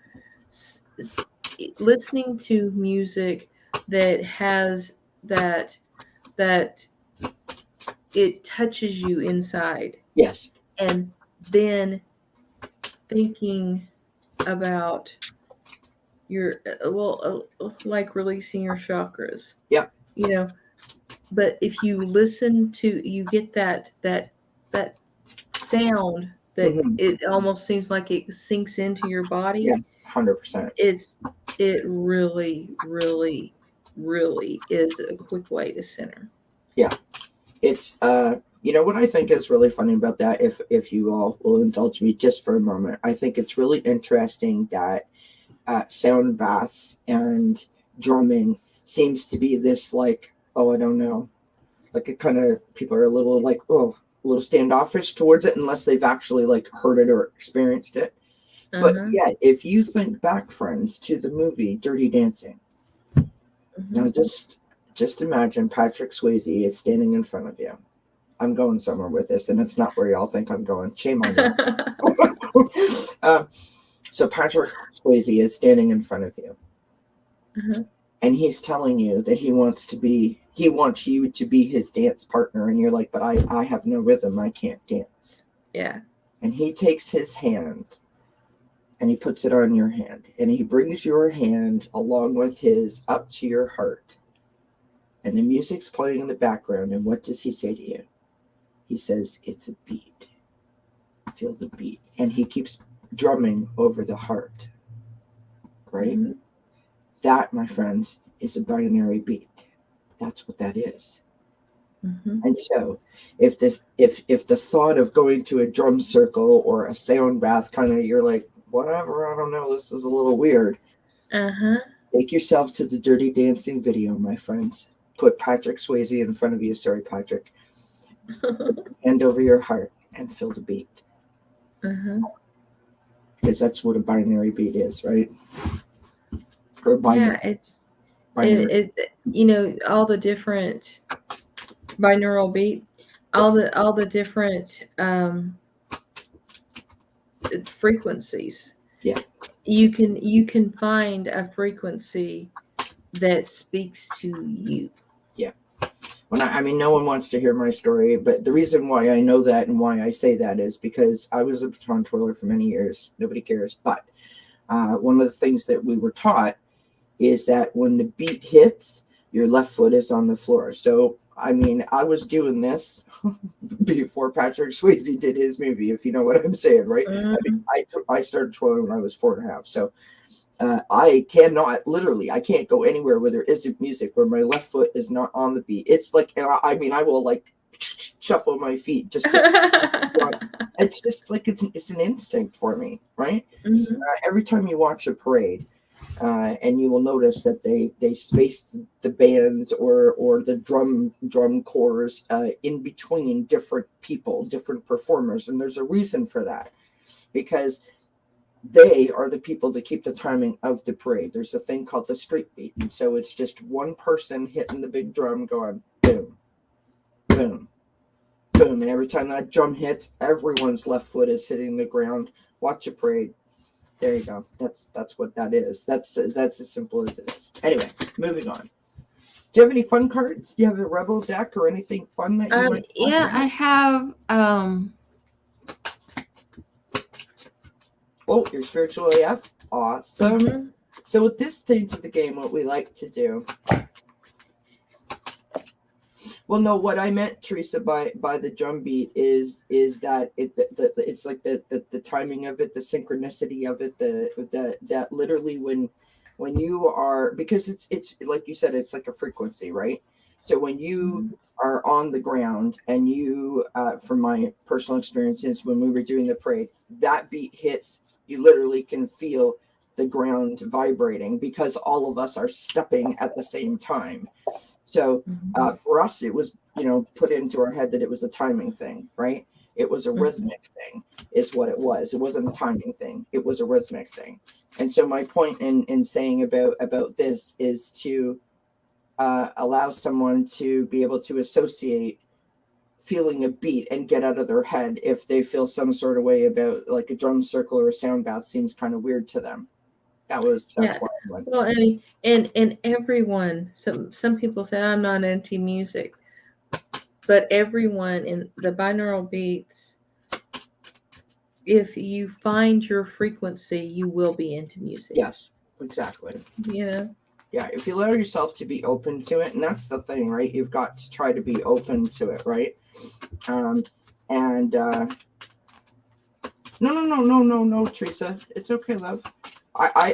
music that has that it touches you inside. Yes. And then thinking about your like releasing your chakras. Yeah. But if you listen to, you get that sound that it almost seems like it sinks into your body. Yes, 100%. It really, really, really is a quick way to center. Yeah. It's what I think is really funny about that, if you all will indulge me just for a moment, I think it's really interesting that sound baths and drumming seems to be this like, I don't know, like it kind of, people are a little like, a little standoffish towards it unless they've actually like heard it or experienced it. But Uh-huh. yet, if you think back, friends, to the movie Dirty Dancing, Mm-hmm. now just imagine Patrick Swayze is standing in front of you. I'm going somewhere with this, and it's not where y'all think I'm going. Shame on you. So Patrick Swayze is standing in front of you, Uh-huh. and he's telling you that he wants you to be his dance partner, and you're like, but I have no rhythm, I can't dance. Yeah. And he takes his hand and he puts it on your hand, and he brings your hand along with his up to your heart, and the music's playing in the background. And what does he say to you? He says, it's a beat. Feel the beat. And he keeps drumming over the heart, right? Mm-hmm. That, my friends, is a binary beat. That's what that is. Mm-hmm. And so if the thought of going to a drum circle or a sound bath kind of, you're like, whatever, I don't know, this is a little weird. Uh-huh. Take yourself to the Dirty Dancing video, my friends. Put Patrick Swayze in front of you. Sorry, Patrick. Hand over your heart and feel the beat. Uh-huh. Because that's what a binary beat is, right? Or binary. Yeah, it you know, all the different binaural beat, all the different frequencies. Yeah. You can find a frequency that speaks to you. Yeah. I mean, no one wants to hear my story, but the reason why I know that and why I say that is because I was a baton twirler for many years. Nobody cares. But one of the things that we were taught is that when the beat hits, your left foot is on the floor. So, I mean, I was doing this before Patrick Swayze did his movie, if you know what I'm saying, right? Mm-hmm. I mean, I started twirling when I was 4.5. So I can't go anywhere where there isn't music, where my left foot is not on the beat. It's like, I mean, I will like shuffle my feet just to, it's just like, it's an instinct for me, right? Mm-hmm. Every time you watch a parade, and you will notice that they space the bands or the drum corps in between different people, different performers, and there's a reason for that, because they are the people that keep the timing of the parade. There's a thing called the street beat, and so it's just one person hitting the big drum, going boom, boom, boom, and every time that drum hits, everyone's left foot is hitting the ground. Watch a parade. There you go. That's what that is. That's as simple as it is. Anyway, moving on. Do you have any fun cards? Do you have a rebel deck or anything fun that you might? Yeah, I have Oh, you're spiritual AF. Awesome. mm-hmm. So at this stage of the game, what we like to do. Well, no, what I meant, Teresa, by the drum beat is that it's like the timing of it, the synchronicity of it, that literally when you are, because it's like you said, it's like a frequency, right? So when you are on the ground and you, from my personal experiences, when we were doing the parade, that beat hits, you literally can feel the ground vibrating because all of us are stepping at the same time. So for us, it was, put into our head that it was a timing thing, right? It was a rhythmic thing is what it was. It wasn't a timing thing. It was a rhythmic thing. And so my point in saying about this is to allow someone to be able to associate feeling a beat and get out of their head if they feel some sort of way about, like, a drum circle or a sound bath seems kind of weird to them. That's why I went. Well, I mean, and everyone. Some people say I'm not into music, but everyone in the binaural beats, if you find your frequency, you will be into music. Yes, exactly. Yeah. Yeah, if you allow yourself to be open to it, and that's the thing, right? You've got to try to be open to it, right? No, Teresa, it's okay, love. I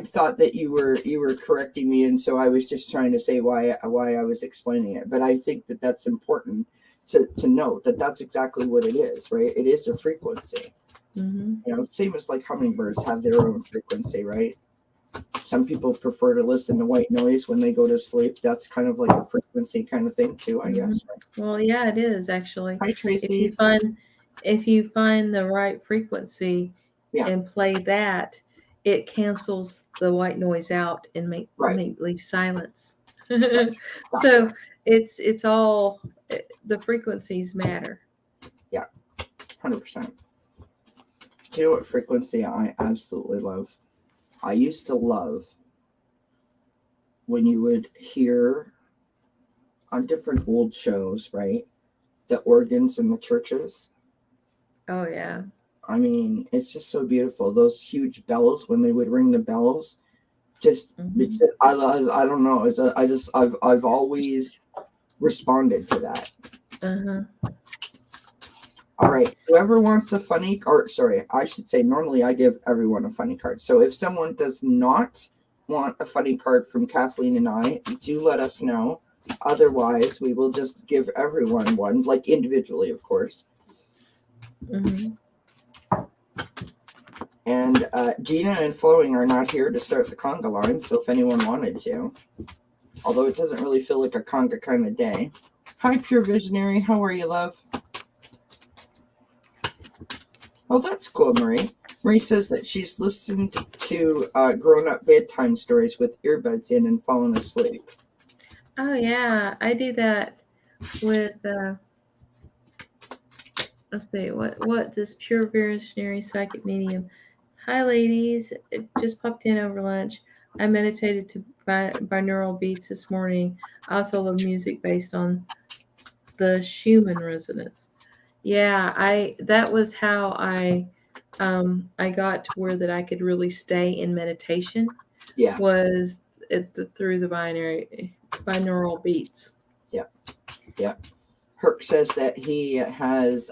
thought that you were correcting me, and so I was just trying to say why I was explaining it. But I think that that's important to note that that's exactly what it is, right? It is a frequency. Mm-hmm. Same as like hummingbirds have their own frequency, right? Some people prefer to listen to white noise when they go to sleep. That's kind of like a frequency kind of thing too, I guess. Right? Well, yeah, it is actually. Hi, Tracy. If you find the right frequency, and play that, it cancels the white noise out and make leave silence. So it's all the frequencies matter. Yeah, 100%. Do you know what frequency I absolutely love? I used to love when you would hear on different old shows, right? The organs in the churches. Oh yeah. I mean, it's just so beautiful. Those huge bells, when they would ring the bells, just I don't know. I've always responded to that. All right. Whoever wants a funny card, sorry, I should say normally I give everyone a funny card. So if someone does not want a funny card from Kathleen and I, do let us know. Otherwise, we will just give everyone one, like individually, of course. And Gina and Flowing are not here to start the conga line, so if anyone wanted to. Although it doesn't really feel like a conga kind of day. Hi, Pure Visionary. How are you, love? Oh, that's cool, Marie. Marie says that she's listened to grown-up bedtime stories with earbuds in and fallen asleep. Oh, yeah. I do that with... let's see. What does Pure Visionary Psychic Medium... Hi, ladies. It just popped in over lunch. I meditated to binaural beats this morning. I also love music based on the Schumann resonance. Yeah, that was how I got to where that I could really stay in meditation. Yeah. Was through the binaural beats. Yeah. Herc says that he has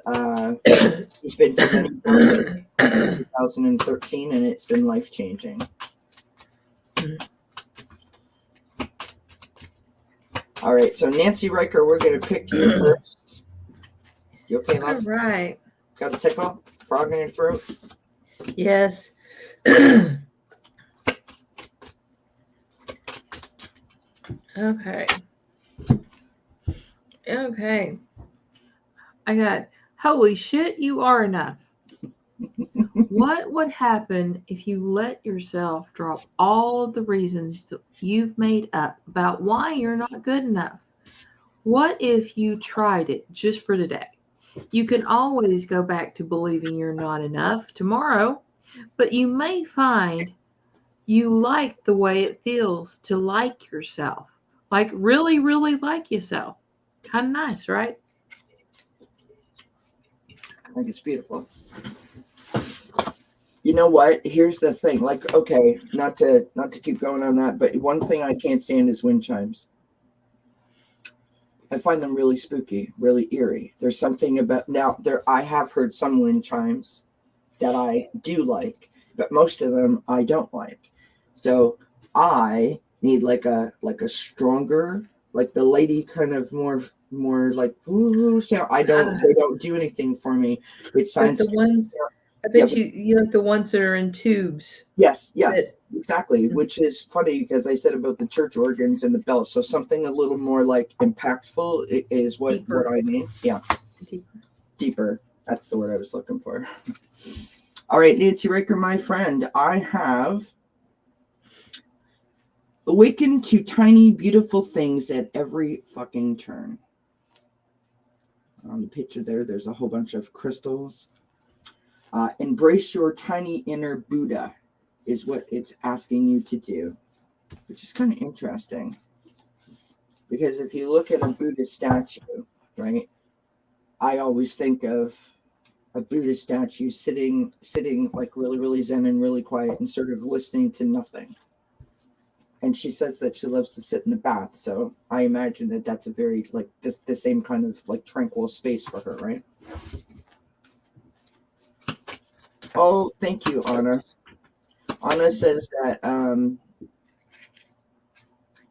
he's been to many since 2013, and it's been life-changing. All right, so Nancy Riker, we're going to pick you first. You okay, love? All right. Got a tickle? Frog in your throat? Yes. Okay. I got, holy shit, you are enough. What would happen if you let yourself drop all of the reasons that you've made up about why you're not good enough? What if you tried it just for today? You can always go back to believing you're not enough tomorrow, but you may find you like the way it feels to like yourself. Like really, really like yourself. Kind of nice, right? I think it's beautiful. You know what? Here's the thing. Like, okay, not to keep going on that, but one thing I can't stand is wind chimes. I find them really spooky, really eerie. There's something about I have heard some wind chimes that I do like, but most of them I don't like. So I need like a stronger, like the lady kind of more like ooh sound. They don't do anything for me. It sounds like the ones. I bet you like the ones that are in tubes. Yes, exactly. Which is funny because I said about the church organs and the bells. So something a little more like impactful is what I mean. Yeah, deeper. That's the word I was looking for. All right, Nancy Riker, my friend, I have awakened to tiny, beautiful things at every fucking turn. On the picture there's a whole bunch of crystals. Embrace your tiny inner Buddha is what it's asking you to do, which is kind of interesting. Because if you look at a Buddha statue, right, I always think of a Buddha statue sitting like really, really zen and really quiet and sort of listening to nothing. And she says that she loves to sit in the bath. So I imagine that that's a very like the same kind of like tranquil space for her, right? Oh, thank you, Anna. Anna says that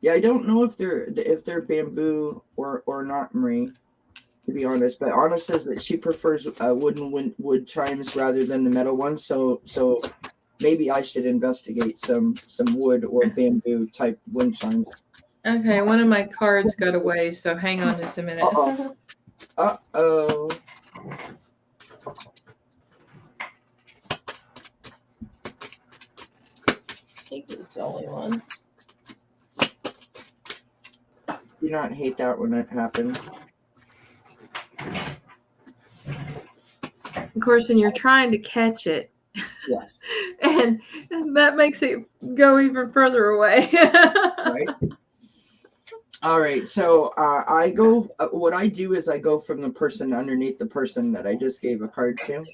I don't know if they're bamboo or not, Marie, to be honest. But Anna says that she prefers wooden wood chimes rather than the metal ones. So maybe I should investigate some wood or bamboo type wind chimes. Okay, one of my cards got away, so hang on just a minute. Uh-oh. That's the only one. Do not hate that when it happens. Of course, and you're trying to catch it. Yes. And that makes it go even further away. Right. All right. So I go. What I do is I go from the person underneath the person that I just gave a card to.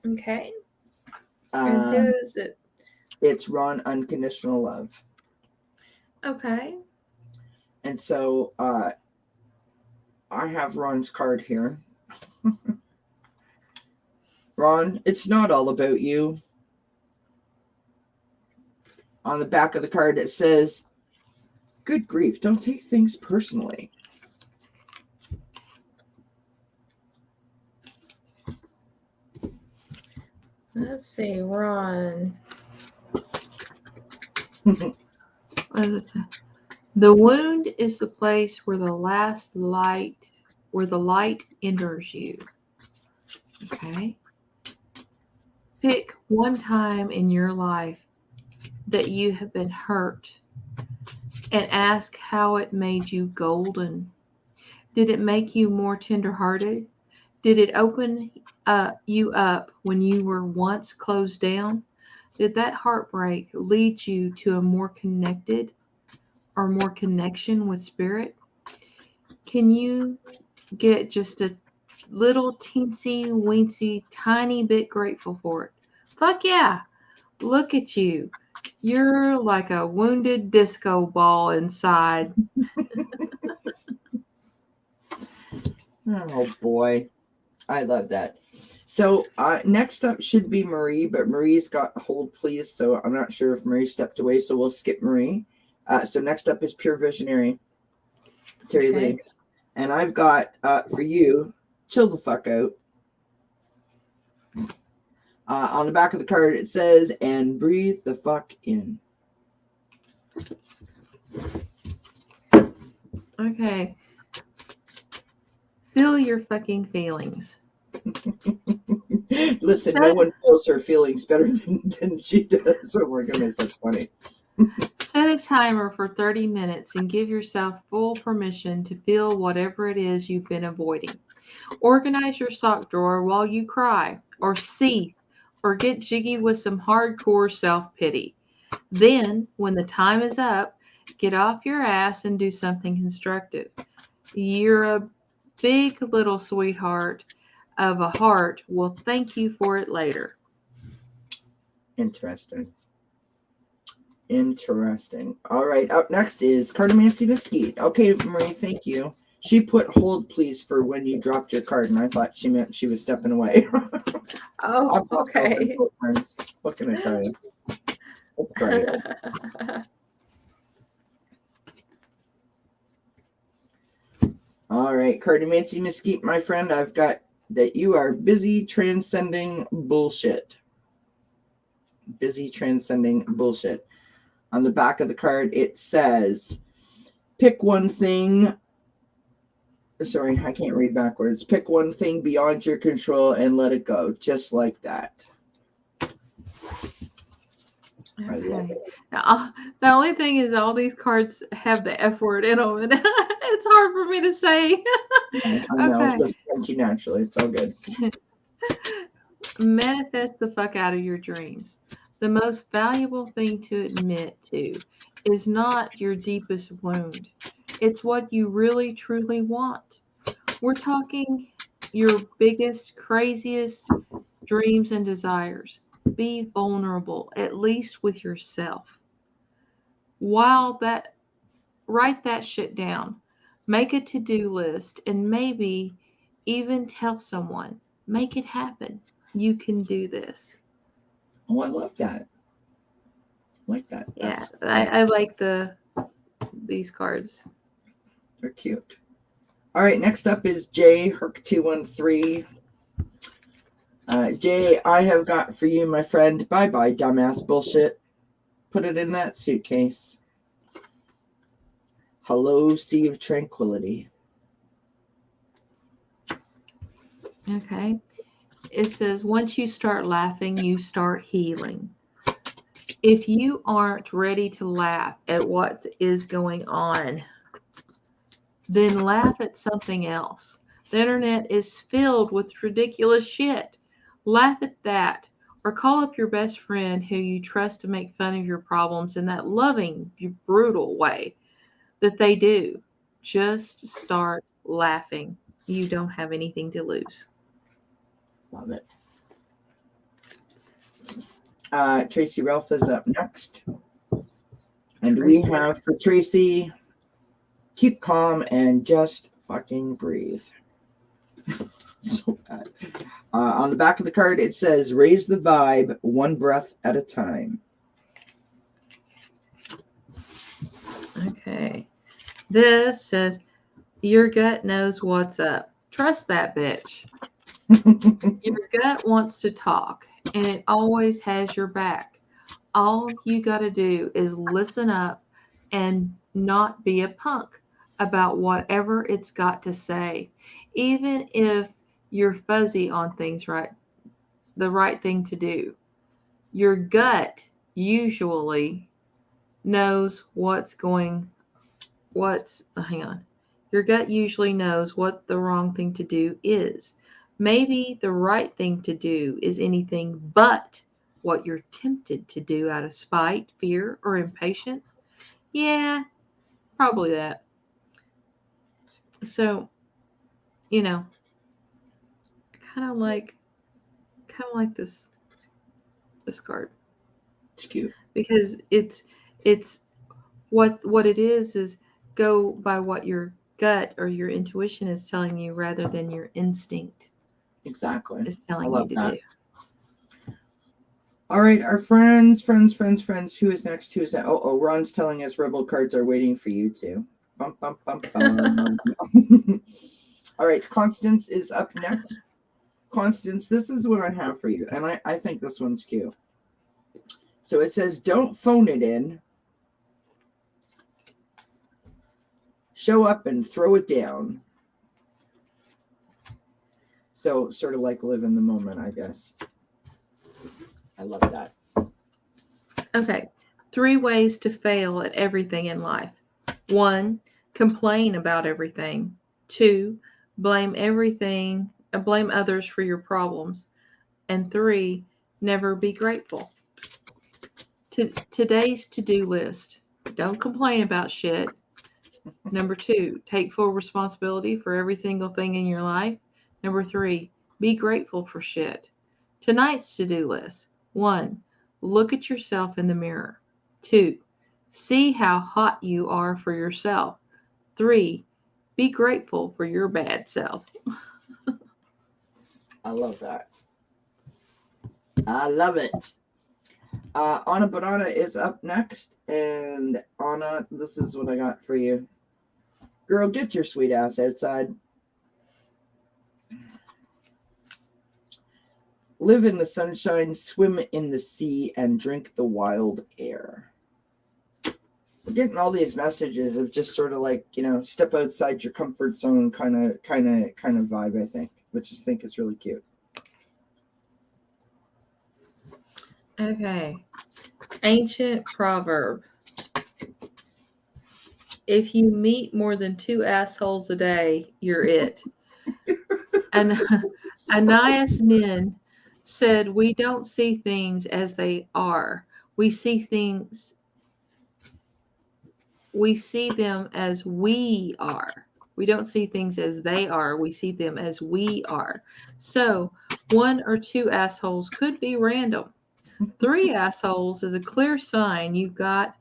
Okay. And who is it? It's Ron, Unconditional Love. Okay. And so I have Ron's card here. Ron, it's not all about you. On the back of the card, it says, good grief, don't take things personally. Let's see, Ron. What does it say? The wound is the place where the light enters you. Okay. Pick one time in your life that you have been hurt and ask how it made you golden. Did it make you more tenderhearted? Did it open you up when you were once closed down? Did that heartbreak lead you to a more connected or more connection with spirit? Can you get just a little teensy weensy tiny bit grateful for it? Fuck yeah. Look at you. You're like a wounded disco ball inside. Oh boy. I love that. So next up should be Marie, but Marie's got hold please, so I'm not sure if Marie stepped away, so we'll skip Marie. So next up is Pure Visionary, Terry Okay. Lee. And I've got, for you, chill the fuck out. On the back of the card, it says, and breathe the fuck in. Okay. Feel your fucking feelings. Listen, no one feels her feelings better than she does. Oh my goodness, that's funny. Set a timer for 30 minutes and give yourself full permission to feel whatever it is you've been avoiding. Organize your sock drawer while you cry, or seethe, or get jiggy with some hardcore self-pity. Then, when the time is up, get off your ass and do something constructive. You're a big little sweetheart of a heart will thank you for it later. Interesting. All right, up next is Cartomancy Mesquite. Okay, Marie, thank you. She put hold please for when you dropped your card, and I thought she meant she was stepping away. Oh, okay. What can I tell you? Okay. All right, Cartomancy Mesquite, my friend, I've got that you are busy transcending bullshit. Busy transcending bullshit. On the back of the card, it says, pick one thing. Sorry, I can't read backwards. Pick one thing beyond your control and let it go. Just like that. Okay. Now, the only thing is all these cards have the F word in them, and it's hard for me to say. I know, Okay. it just comes to you naturally. It's all good. Manifest the fuck out of your dreams. The most valuable thing to admit to is not your deepest wound. It's what you really truly want. We're talking your biggest, craziest dreams and desires. Be vulnerable, at least with yourself. Write that shit down. Make a to-do list and maybe even tell someone. Make it happen. You can do this. Oh, I love that. I like that. Yeah, I like these cards. They're cute. All right, next up is Jay Herc213. Jay, I have got for you, my friend. Bye-bye, dumbass bullshit. Put it in that suitcase. Hello, Sea of Tranquility. Okay. It says, once you start laughing, you start healing. If you aren't ready to laugh at what is going on, then laugh at something else. The internet is filled with ridiculous shit. Laugh at that. Or call up your best friend who you trust to make fun of your problems in that loving, brutal way that they do. Just start laughing. You don't have anything to lose. Love it. Tracy Ralph is up next. And we have for Tracy, keep calm and just fucking breathe. So bad. On the back of the card, it says, raise the vibe one breath at a time. Okay. This says, your gut knows what's up. Trust that bitch. Your gut wants to talk, and it always has your back. All you got to do is listen up and not be a punk about whatever it's got to say. Even if you're fuzzy on things, right? The right thing to do. Your gut usually knows hang on. Your gut usually knows what the wrong thing to do is. Maybe the right thing to do is anything but what you're tempted to do out of spite, fear, or impatience. Yeah, probably that. So, you know, kind of like this card, It's cute. because it's what it is go by what your gut or your intuition is telling you rather than your instinct Exactly. is telling I love you to that. do. All right, our friends. Who is next? Who is that? Oh, Ron's telling us rebel cards are waiting for you too. Bum, bum, bum, bum. All right, Constance is up next. Constance, this is what I have for you, and I think this one's cute. So it says, don't phone it in. Show up and throw it down. So sort of like live in the moment, I guess. I love that. Okay. 3 ways to fail at everything in life. 1, complain about everything. 2, blame others for your problems. And 3, never be grateful. Today's to-do list. Don't complain about shit. Number 2, take full responsibility for every single thing in your life. Number 3, be grateful for shit. Tonight's to-do list. 1, look at yourself in the mirror. 2, see how hot you are for yourself. 3, be grateful for your bad self. I love that. I love it. Anna Banana is up next. And Anna, this is what I got for you. Girl, get your sweet ass outside. Live in the sunshine, swim in the sea, and drink the wild air. We're getting all these messages of just sort of like, step outside your comfort zone kind of vibe, I think, which I think is really cute. Okay. Ancient proverb. If you meet more than 2 assholes a day, you're it. And Anais Nin said, we don't see things as they are. We see them as we are. We don't see things as they are. We see them as we are. So 1 or 2 assholes could be random. 3 assholes is a clear sign you got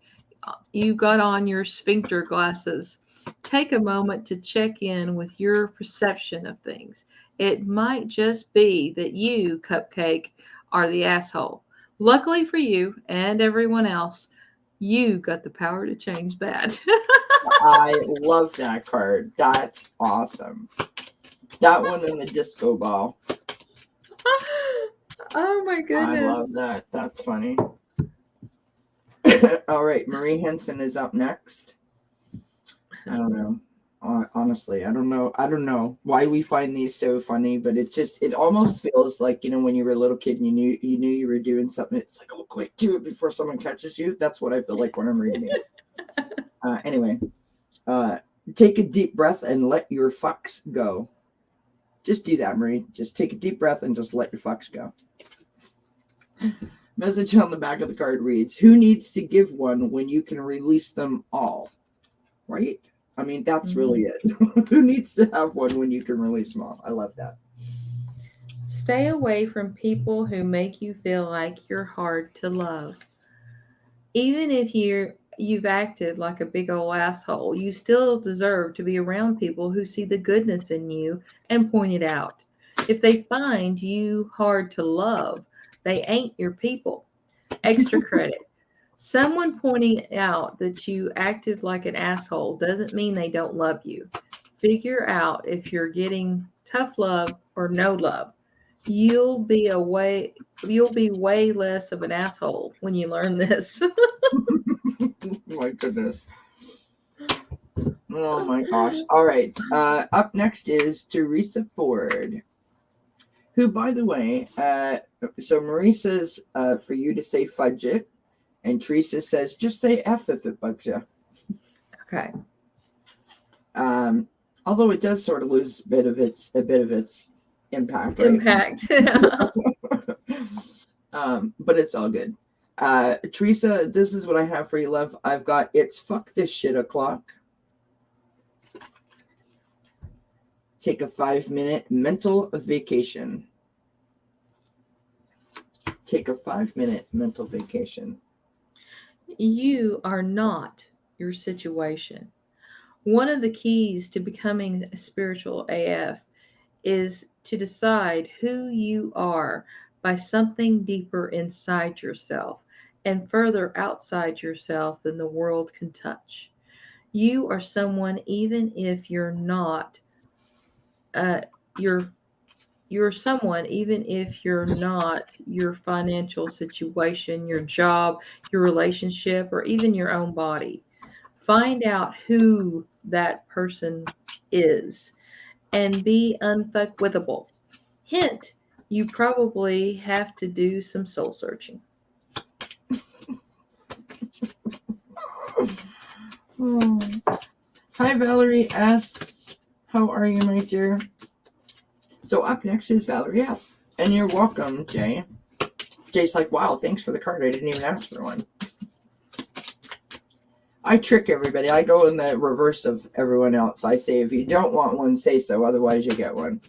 on your sphincter glasses. Take a moment to check in with your perception of things. It might just be that you, Cupcake, are the asshole. Luckily for you and everyone else, you got the power to change that. I love that card. That's awesome. That one and the disco ball. Oh my goodness. I love that. That's funny. All right, Marie Henson is up next. I don't know. Honestly, I don't know why we find these so funny, but it almost feels like, when you were a little kid and you knew you were doing something. It's like, oh, quick, do it before someone catches you. That's what I feel like when I'm reading these. Anyway, take a deep breath and let your fucks go. Just do that, Marie. Just take a deep breath and just let your fucks go. Message on the back of the card reads, who needs to give one when you can release them all? Right? I mean, that's really it. Who needs to have one when you can release them all? I love that. Stay away from people who make you feel like you're hard to love. Even if you've acted like a big old asshole, you still deserve to be around people who see the goodness in you and point it out. If they find you hard to love, they ain't your people. Extra credit. Someone pointing out that you acted like an asshole doesn't mean they don't love you. Figure out if you're getting tough love or no love. You'll be way less of an asshole when you learn this. My goodness. Oh my gosh. All right. Up next is Teresa Ford, who, by the way, so Marie says for you to say fudge it, and Teresa says just say F if it bugs you. Okay. Although it does sort of lose a bit of its impact, right? Impact. But it's all good. Teresa, this is what I have for you, love. I've got it's fuck this shit o'clock. Take a 5-minute mental vacation. Take a 5-minute mental vacation. You are not your situation. One of the keys to becoming a spiritual AF is to decide who you are by something deeper inside yourself and further outside yourself than the world can touch. You are someone even if you're not uh, you're someone even if you're not your financial situation, your job, your relationship, or even your own body. Find out who that person is and be unfuckwithable. Hint, you probably have to do some soul searching. Oh. Hi, Valerie S. How are you, my dear? So up next is Valerie S. And you're welcome, Jay. Jay's like, wow, thanks for the card. I didn't even ask for one. I trick everybody. I go in the reverse of everyone else. I say, if you don't want one, say so. Otherwise, you get one.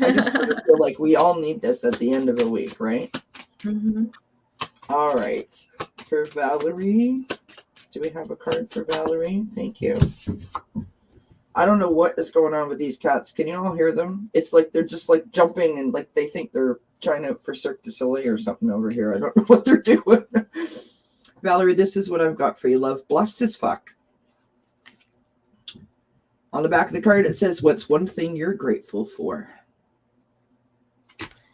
I just sort of feel like we all need this at the end of a week, right? Mm-hmm. All right. For Valerie, do we have a card for Valerie? Thank you. I don't know what is going on with these cats. Can you all hear them? It's like they're just like jumping and like they think they're trying out for Cirque du Soleil or something over here. I don't know what they're doing. Valerie, this is what I've got for you, love. Blessed as fuck. On the back of the card, it says, what's one thing you're grateful for?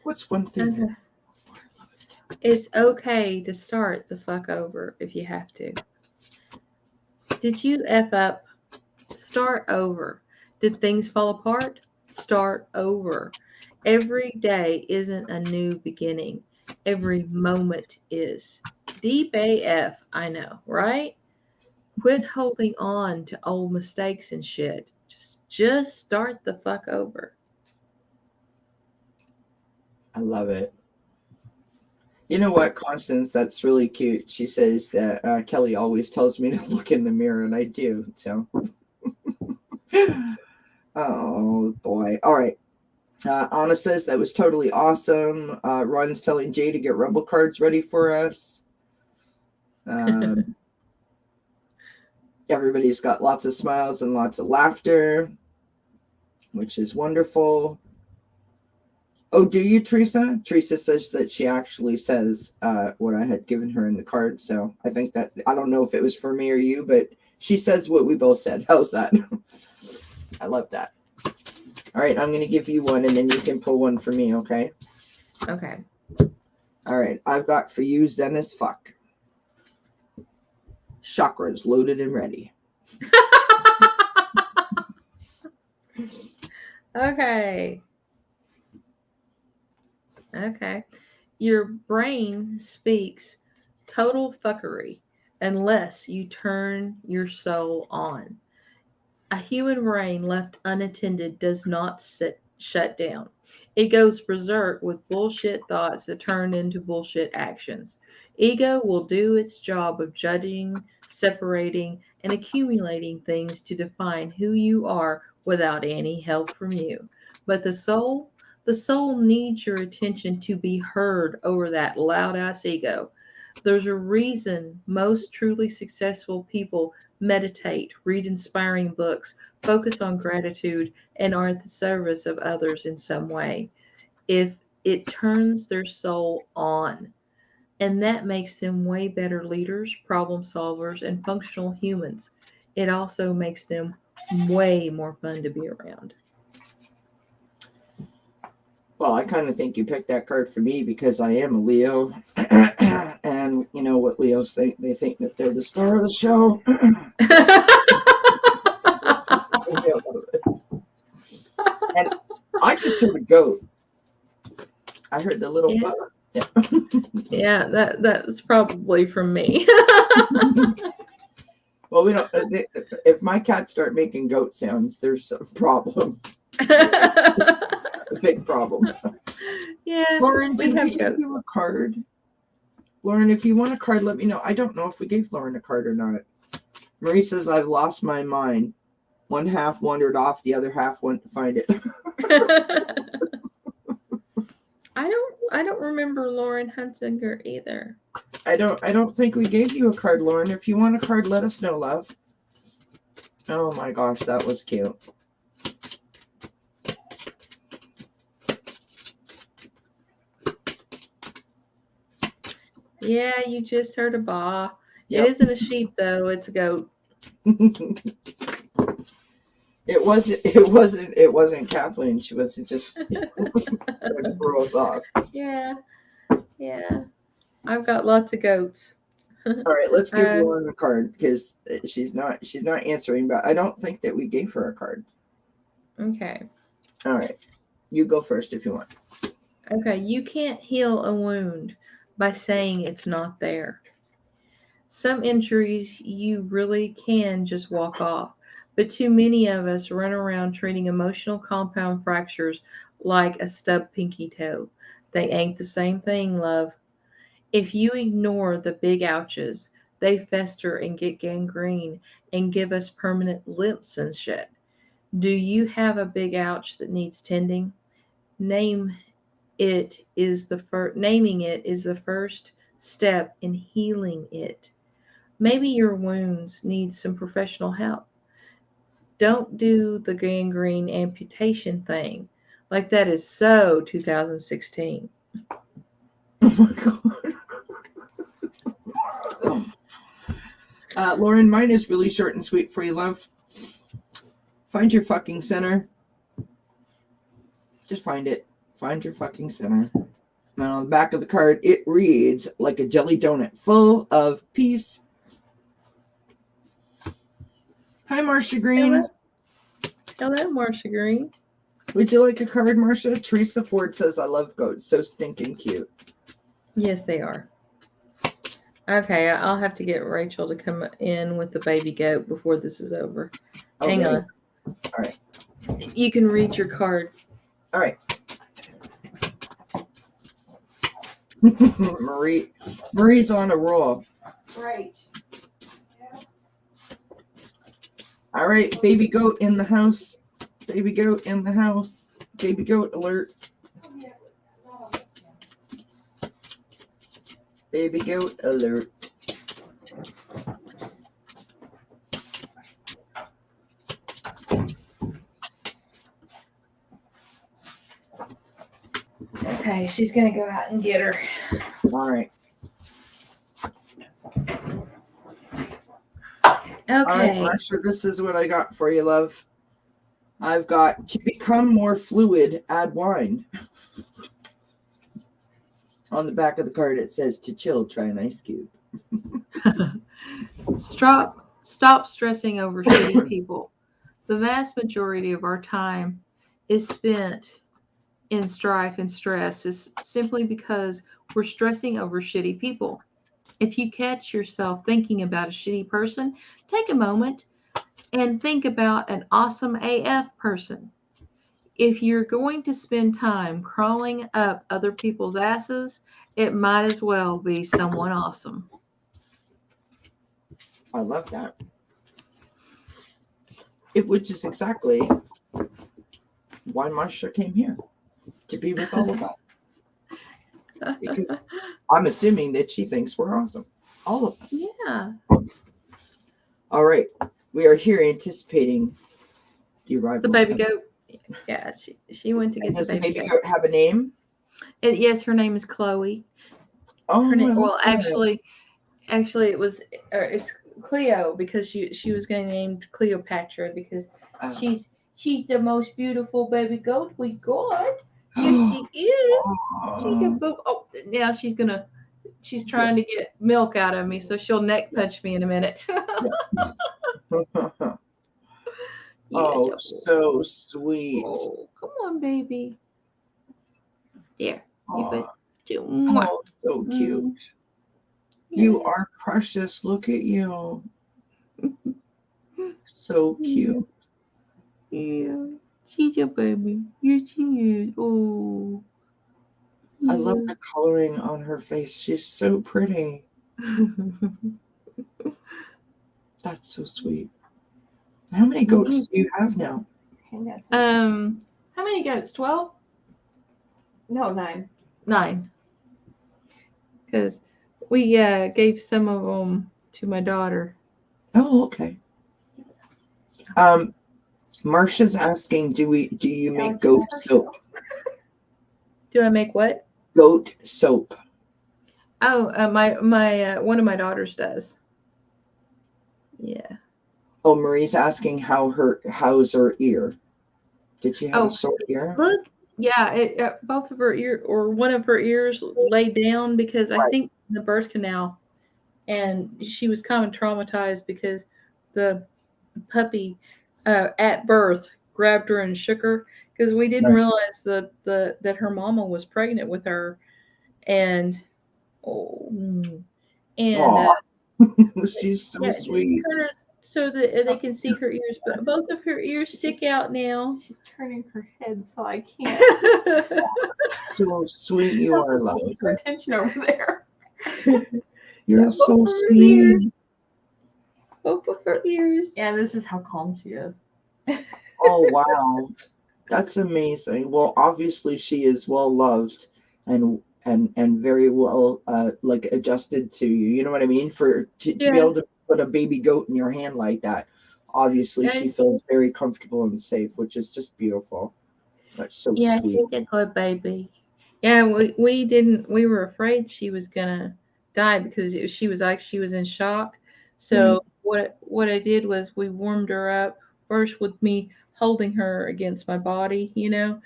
What's one thing you're grateful for? Love it. It's okay to start the fuck over if you have to. Did you F up? Start over. Did things fall apart? Start over. Every day isn't a new beginning. Every moment is. Deep AF, I know, right? Quit holding on to old mistakes and shit. Just start the fuck over. I love it. You know what, Constance? That's really cute. She says that Kelly always tells me to look in the mirror, and I do. So, oh boy. All right. Anna says that was totally awesome. Ron's telling Jay to get Rebel cards ready for us. Everybody's got lots of smiles and lots of laughter, which is wonderful. Oh, do you, Teresa? Teresa says that she actually says what I had given her in the card. So I think that, I don't know if it was for me or you, but she says what we both said. How's that? I love that. All right, I'm going to give you one, and then you can pull one for me, okay? Okay. All right, I've got for you Zen as fuck. Chakras loaded and ready. Okay. Okay. Your brain speaks total fuckery unless you turn your soul on. A human brain left unattended does not shut down. It goes berserk with bullshit thoughts that turn into bullshit actions. Ego will do its job of judging, separating, and accumulating things to define who you are without any help from you. But the soul needs your attention to be heard over that loud ass ego. There's a reason most truly successful people meditate, read inspiring books, focus on gratitude, and are at the service of others in some way. If it turns their soul on, and that makes them way better leaders, problem solvers, and functional humans. It also makes them way more fun to be around. Well, I kind of think you picked that card for me because I am a Leo. And you know what Leos think? They think that they're the star of the show. And I just heard a goat. I heard the little butt. Yeah. Yeah, that's probably from me. Well, we don't. If my cats start making goat sounds, there's a problem. A big problem. Yeah. Lauren, did we give you a card? Lauren, if you want a card, let me know. I don't know if we gave Lauren a card or not. Marie says, I've lost my mind. One half wandered off, the other half went to find it. I don't remember Lauren Hunsinger either. I don't think we gave you a card, Lauren. If you want a card, let us know, love. Oh my gosh, that was cute. Yeah, you just heard a baa. Yep. It isn't a sheep though, it's a goat. It wasn't Kathleen. She was just throw us off. Yeah. I've got lots of goats. All right, let's give Lauren a card because she's not answering, but I don't think that we gave her a card. Okay. All right. You go first if you want. Okay, you can't heal a wound by saying it's not there. Some injuries you really can just walk off, but too many of us run around treating emotional compound fractures like a stubbed pinky toe. They ain't the same thing, love. If you ignore the big ouches, they fester and get gangrene and give us permanent limps and shit. Do you have a big ouch that needs tending? Naming it is the first step in healing it. Maybe your wounds need some professional help. Don't do the gangrene amputation thing. Like that is so 2016. Oh my god. Lauren, mine is really short and sweet for you, love. Find your fucking center. Just find it. Find your fucking center. And on the back of the card, it reads like a jelly donut full of peace. Hi, Marcia Green. Hello, Marcia Green. Would you like a card, Marcia? Teresa Ford says, I love goats. So stinking cute. Yes, they are. Okay, I'll have to get Rachel to come in with the baby goat before this is over. Okay. Hang on. All right. You can read your card. All right. Marie's on a roll. Right. All right, baby goat in the house. Baby goat in the house. Baby goat alert. Baby goat alert. Okay, she's gonna go out and get her. All right. Okay. All right, Marsha, this is what I got for you, love. I've got to become more fluid, add wine. On the back of the card, it says to chill, try an ice cube. Stop stressing over shitty people. the vast majority of our time is spent in strife and stress is simply because we're stressing over shitty people. If you catch yourself thinking about a shitty person, take a moment and think about an awesome AF person. If you're going to spend time crawling up other people's asses, it might as well be someone awesome. I love that. Which is exactly why Marsha came here, to be with all of us. Because I'm assuming that she thinks we're awesome. All of us. Yeah. All right. We are here anticipating the arrival. The baby goat. Yeah, she went to get Does the baby goat have a name? Yes, her name is Chloe. Oh, well, actually, it's Cleo, because she was going to name Cleopatra because she's the most beautiful baby goat we got. Yes, she is. Now she's trying to get milk out of me, so she'll neck punch me in a minute. Oh, so sweet. Oh, come on, baby. There. You good? Oh, so cute. You are precious. Look at you. So cute. Yeah. She's a baby. Yes, she is. Oh. I love the coloring on her face. She's so pretty. That's so sweet. How many goats do you have now? How many goats? 12? No, 9. 9. Because we gave some of them to my daughter. Oh, okay. Marsha's asking, do you make goat soap? Do I make what? Goat soap. Oh, my one of my daughters does. Yeah. Oh, Marie's asking how's her ear? Did she have a sore ear? Look, yeah, both of her ear or one of her ears laid down because I think the birth canal, and she was kind of traumatized because the puppy at birth grabbed her and shook her because we didn't realize that her mama was pregnant with her, and she's so sweet. So that they can see her ears, but both of her ears stick out now. She's turning her head, so I can't. So sweet, you are, love. Her attention over there. You're so sweet. Both of her ears. Yeah, this is how calm she is. Oh, wow. That's amazing. Well, obviously she is well loved and very well adjusted to you. You know what I mean? To be able to put a baby goat in your hand like that. Obviously she feels very comfortable and safe, which is just beautiful. That's so sweet. Yeah, she's a good baby. Yeah, we were afraid she was gonna die because she was in shock. So what I did was we warmed her up first with me holding her against my body, and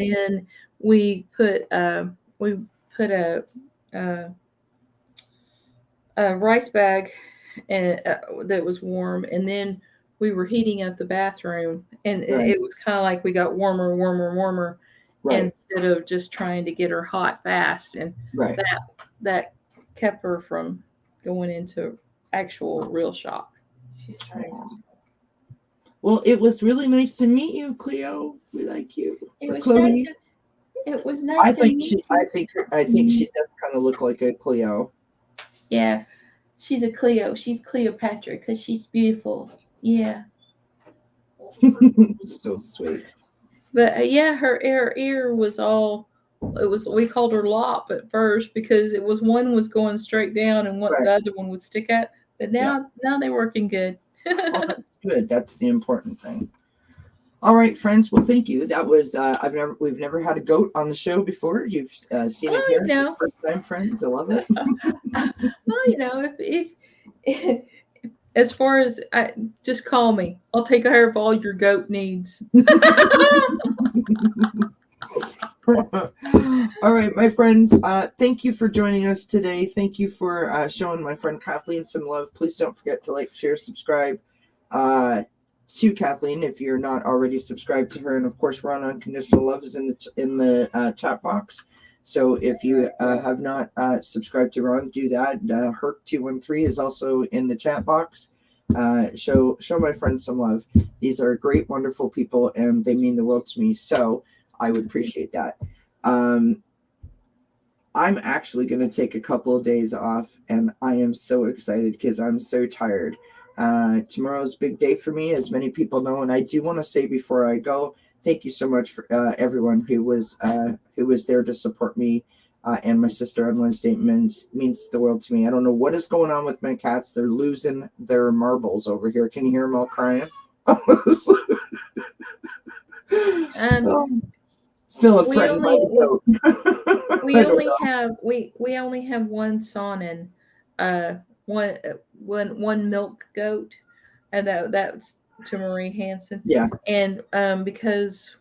then we put a rice bag that was warm, and then we were heating up the bathroom, and it was kind of like we got warmer instead of just trying to get her hot fast, and that kept her from going into actual real shock. She's trying to. Well, it was really nice to meet you, Cleo. We like you. It was Chloe. nice. It was nice. I think she does kind of look like a Cleo. Yeah, she's a Cleo. She's Cleopatra because she's beautiful. Yeah. So sweet. But her ear was all. We called her lop at first because it was one was going straight down and the other one would stick out. But now they're working good. Well, that's good. That's the important thing. All right, friends. Well, thank you. That was we've never had a goat on the show before. You've seen it here for the first time, friends. I love it. Well, if as far as just call me, I'll take care of all your goat needs. All right, my friends. Thank you for joining us today. Thank you for showing my friend Kathleen some love. Please don't forget to like, share, subscribe. to Kathleen if you're not already subscribed to her. And of course, we're on Unconditional Love is in the chat box. So if you have not subscribed to Ron, do that. Herc213 is also in the chat box. Show my friends some love. These are great, wonderful people, and they mean the world to me. So I would appreciate that. I'm actually going to take a couple of days off, and I am so excited because I'm so tired. Tomorrow's a big day for me, as many people know, and I do want to say before I go, thank you so much for everyone who was there to support me and my sister on Wednesday. Means the world to me. I don't know what is going on with my cats. They're losing their marbles over here. Can you hear them all crying? Feeling threatened by the goat. We only have one Sonnen, one milk goat, and that's to Marie Hansen. Yeah. And because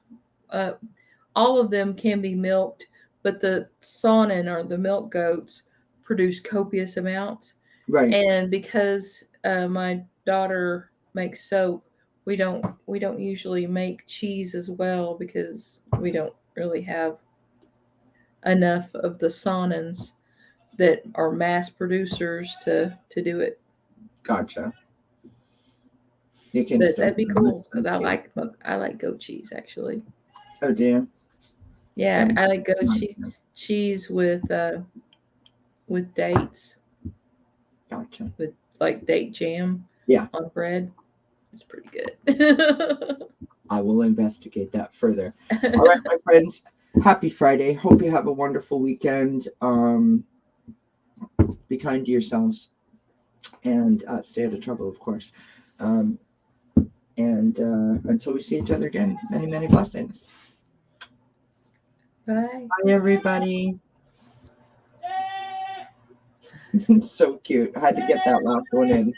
all of them can be milked, but the Sonnen or the milk goats produce copious amounts. Right. And because my daughter makes soap, we don't usually make cheese as well because we don't really have enough of the Sonnens that are mass producers to do it. Gotcha. You can But still that'd be cool because I like goat cheese actually. Oh dear. Yeah, I like goat cheese with dates. Gotcha. With like date jam. Yeah. On bread. It's pretty good. I will investigate that further. All right, my friends. Happy Friday. Hope you have a wonderful weekend. Be kind to yourselves and stay out of trouble, of course. And until we see each other again, many, many blessings. Bye. Bye, everybody. So cute. I had to get that last one in.